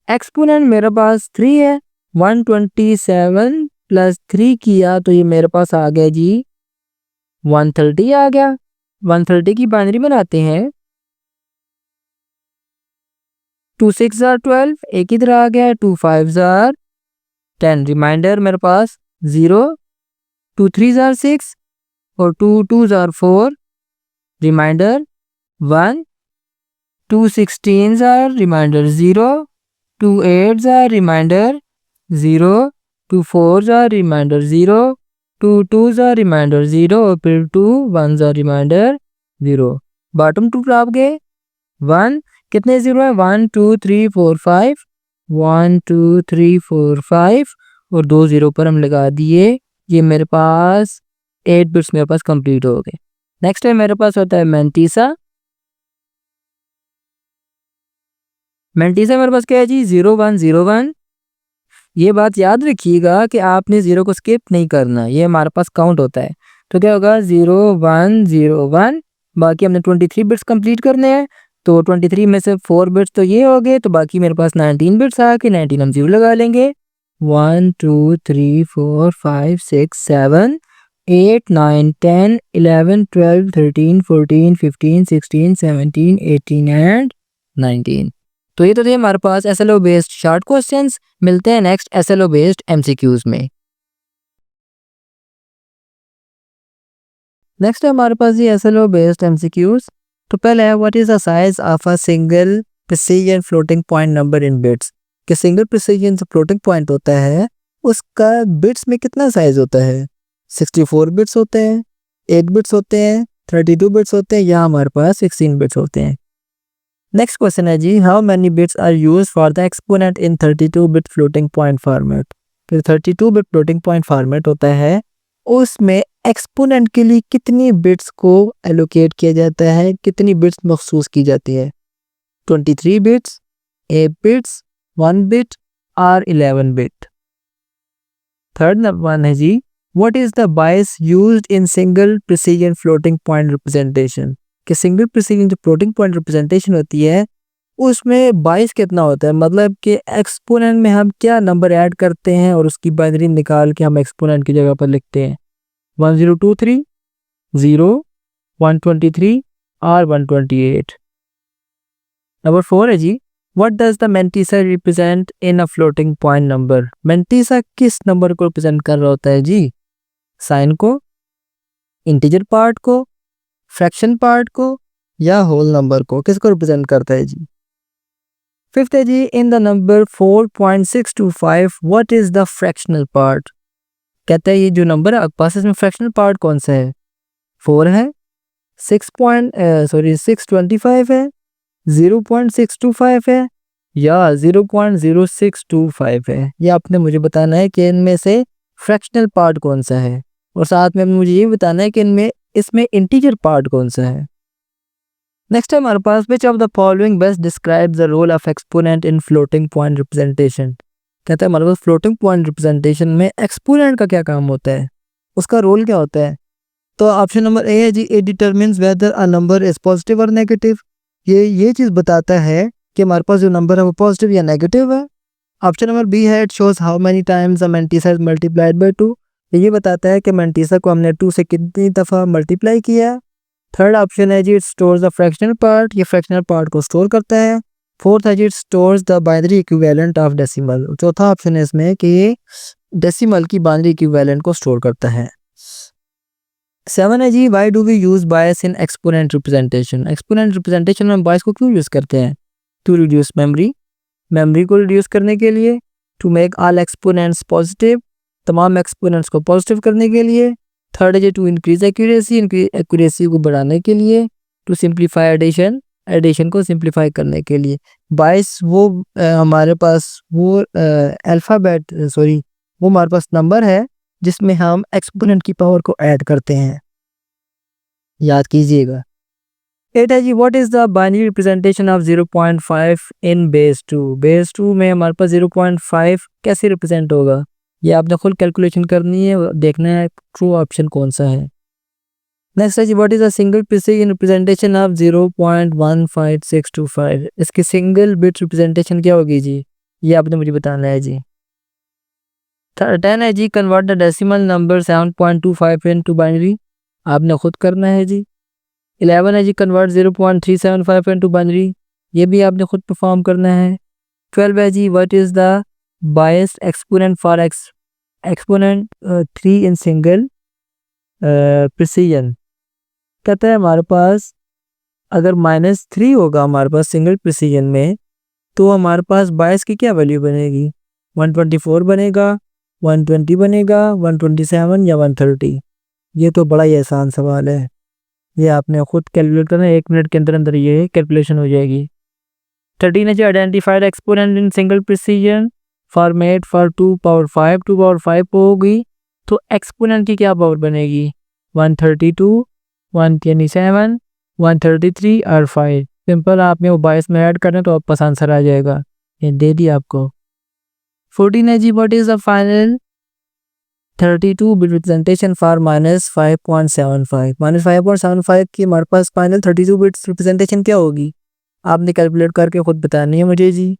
एक्सपोनेंट मेरे पास 3 है, 127 प्लस 3 किया तो ये मेरे पास आ गया जी 130 आ गया। 130 की बाइनरी बनाते हैं, 2 6 जार 12, एक इधर आ गया, 2 5 जार 10, रिमाइंडर मेरे पास 0, 2 3 जार 6 और 2 2 जार 4, रिमाइंडर 1, 2 16 जार, रिमाइंडर 0, 2 8 जार, रिमाइंडर 0, 2 4 जार, रिमाइंडर 0, 2 2s are रिमाइंडर 0 और फिर 2 1s are रिमाइंडर 0। बॉटम 2 आप गए 1, कितने 0 है 1 2 3 4 5, 1 2 3 4 5 और 2 0 पर हम लगा दिए। ये मेरे पास 8 बिट्स मेरे पास कंप्लीट हो गए। नेक्स्ट है मेरे पास होता है मेंटीसा। मेंटीसा मेरे पास क्या है जी 0 1 0 1। ये बात याद रखिएगा कि आपने 0 को स्किप नहीं करना, ये हमारे पास काउंट होता है। तो क्या होगा 0 1 0 1, बाकी हमने 23 बिट्स कंप्लीट करने हैं। तो 23 में से 4 बिट्स तो ये हो गए, तो बाकी मेरे पास 19 बिट्स आ के 19 हम 0 लगा लेंगे। 1 2 3 4 5 6 7 8 9 10 11 12 13 14 15 16 17 18 एंड 19। तो ये तो थे हमारे पास SLO बेस्ड शॉर्ट क्वेश्चंस। मिलते हैं नेक्स्ट SLO बेस्ड MCQs में। नेक्स्ट है हमारे पास ये SLO बेस्ड MCQs। तो पहले है what is the size of a single precision floating point number in bits. कि सिंगल प्रिसिजन जो फ्लोटिंग पॉइंट होता है उसका बिट्स में कितना साइज होता है। 64 बिट्स होते हैं, 8 बिट्स होते हैं, 32 बिट्स होते हैं, या हमारे पास 16 बिट्स होते हैं। नेक्स्ट क्वेश्चन है जी how many bits are used for the exponent in 32 bit floating point format. फिर 32 बिट फ्लोटिंग पॉइंट फॉर्मेट होता है, उसमें एक्सपोनेंट के लिए कितनी बिट्स को एलोकेट किया जाता है, कितनी बिट्स मखसूस की जाती है। 23 बिट्स, 8 बिट्स, 1 बिट और 11 बिट। थर्ड वन है जी what is the bias used in single precision floating point representation. कि सिंगल प्रिसिजन जो फ्लोटिंग पॉइंट रिप्रेजेंटेशन होती है उसमें बायस कितना होता है, मतलब कि एक्सपोनेंट में हम क्या नंबर ऐड करते हैं और उसकी बाइनरी निकाल के हम एक्सपोनेंट की जगह पर लिखते हैं। 1023 0 123 और 128। नंबर 4 है जी what does the mantissa represent in a floating point number. Mantissa किस नंबर को रिप्रेजेंट कर रहा होता है जी, साइन को, इंटीजर पार्ट को, फ्रैक्शन पार्ट को, या होल नंबर को, किसको रिप्रेजेंट करता है जी। फिफ्थ है जी in the number 4.625 what is the fractional part. कहता है ये जो नंबर है आपके पास इसमें फ्रैक्शनल पार्ट कौन सा है, 4 है, 625 है, 0.625 है, या 0.0625 है। ये आपने मुझे बताना है कि इनमें से फ्रैक्शनल पार्ट कौन सा है, और साथ में मुझे ये बताना है कि इसमें इंटीजर पार्ट कौन सा है। नेक्स्ट है हमारे पास which of the following best describe the role of exponent in floating point representation. कहता है हमारे पास फ्लोटिंग पॉइंट रिप्रेजेंटेशन में एक्सपोनेंट का क्या काम होता है, उसका रोल क्या होता है। तो ऑप्शन नंबर ए है जी it determines whether a number is positive और नेगेटिव। ये चीज़ बताता है कि हमारे पास जो नंबर है वो पॉजिटिव या नेगेटिव है। ऑप्शन नंबर बी है it shows how many times a mantissa is multiplied by 2। ये बताता है कि मेंटीसा को हमने 2 से कितनी दफ़ा मल्टीप्लाई किया। थर्ड ऑप्शन है जी it stores the fractional part, ये फ्रैक्शनल पार्ट को स्टोर करता है। फोर्थ है जी it stores the binary equivalent of decimal. चौथा ऑप्शन है इसमें कि ये डेसिमल की बाइनरी इक्विवेलेंट को स्टोर करता है। 7 है जी why do we use bias in exponent representation. Exponent representation में बायस को क्यों यूज़ करते हैं, टू रिड्यूस मेमोरी को रिड्यूस करने के लिए, to make all exponents positive, तमाम एक्सपोनेंट्स को पॉजिटिव करने के लिए। थर्ड है टू इंक्रीज एक्यूरेसी को बढ़ाने के लिए, टू सिंप्लीफाई एडिशन को सिंप्लीफाई करने के लिए। बायस वो हमारे पास वो वो हमारे पास नंबर है जिसमें हम एक्सपोनेंट की पावर को ऐड करते हैं, याद कीजिएगा। 8 है जी what is the binary representation of 0.5 in base 2। Base 2 में हमारे पास 0.5 कैसे रिप्रेजेंट होगा, ये आपने खुद कैलकुलेशन करनी है, देखना है ट्रू ऑप्शन कौन सा है। नेक्स्ट है जी what is a single precision representation of 0.15625। इसकी सिंगल बिट रिप्रेजेंटेशन क्या होगी जी, ये आपने मुझे बताना है जी। 10 है जी convert the decimal number 7.25 into binary, आपने खुद करना है जी। 11 है जी कन्वर्ट 0.375 इनटू बाइनरी, ये भी आपने खुद परफॉर्म करना है। 12 है जी what is the biased exponent for exponent 3 in single precision. कहता है हमारे पास अगर -3 होगा हमारे पास सिंगल प्रिसिजन में, तो हमारे पास बायस की क्या वैल्यू बनेगी, 124 बनेगा, 120 बनेगा, 127 या 130? ये तो बड़ा ही आसान सवाल है, ये आपने खुद कैलकुलेट करना है, 1 मिनट के अंदर अंदर ये कैलकुलेशन हो जाएगी। 13 है जी, identified exponent in single precision format for 2 power 5, 2 power 5 होगी तो एक्सपोनेंट की क्या पावर बनेगी? 132, 127, 133 और 5। सिंपल, आपने वो 22 में ऐड करना तो आपका आंसर आ जाएगा, ये दे दिया आपको। 14 है जी, what is the final 32 bit representation for -5.75? -5.75 की हमारे पास फाइनल 32 बिट्स रिप्रेजेंटेशन क्या होगी? आपने कैलकुलेट करके खुद बतानी है मुझे जी।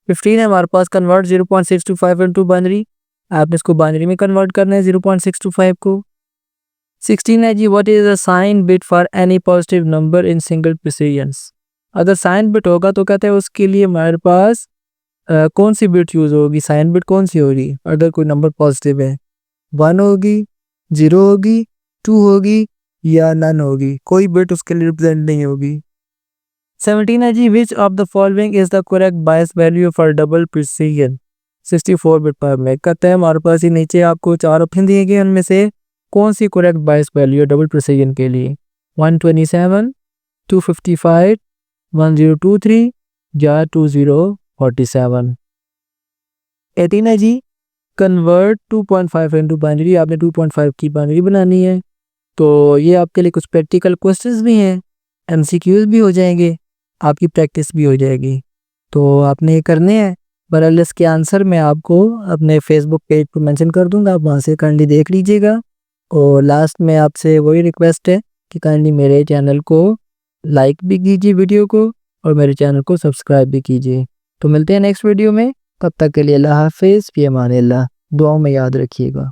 15 है हमारे पास, कन्वर्ट 0.625 इनटू बाइनरी, आपने इसको बाइनरी में कन्वर्ट करना है 0.625 को। 16 है जी, what is the sign bit for any positive number in single precisions? अगर साइन बिट होगा तो कहते हैं उसके लिए हमारे पास कौन सी बिट यूज़ होगी, साइन बिट कौन सी होगी अगर कोई नंबर पॉजिटिव है? 1 होगी, 0 होगी, 2 होगी या नन होगी, कोई बिट उसके लिए रिप्रेजेंट नहीं होगी। 17 है जी, which of the following is the correct bias value for double precision 64 bit पर में? कहते हैं हमारे पास ही नीचे आपको 4 ऑप्शन दिए गए, उनमें से कौन सी करेक्ट बायस वैल्यू है डबल प्रिसीजन के लिए? 127, 255, 1023 या 2047? 18 है जी, कन्वर्ट 2.5 इनटू बाइनरी, आपने 2.5 की बाइनरी बनानी है, तो ये आपके लिए कुछ प्रैक्टिकल क्वेश्चंस भी हैं, एमसीक्यूज भी हो जाएंगे, आपकी प्रैक्टिस भी हो जाएगी, तो आपने ये करने हैं। बहरहाल इसके आंसर मैं आपको अपने फेसबुक पेज पर मेंशन कर दूंगा, आप वहाँ से काइंडली देख लीजिएगा। और लास्ट में आपसे वही रिक्वेस्ट है कि काइंडली मेरे चैनल को लाइक भी कीजिए वीडियो को, और मेरे चैनल को सब्सक्राइब भी कीजिए। तो मिलते हैं नेक्स्ट वीडियो में, तब तक के लिए अल्लाह हाफिज़, फ़ी अमान अल्लाह, दुआओं में याद रखिएगा।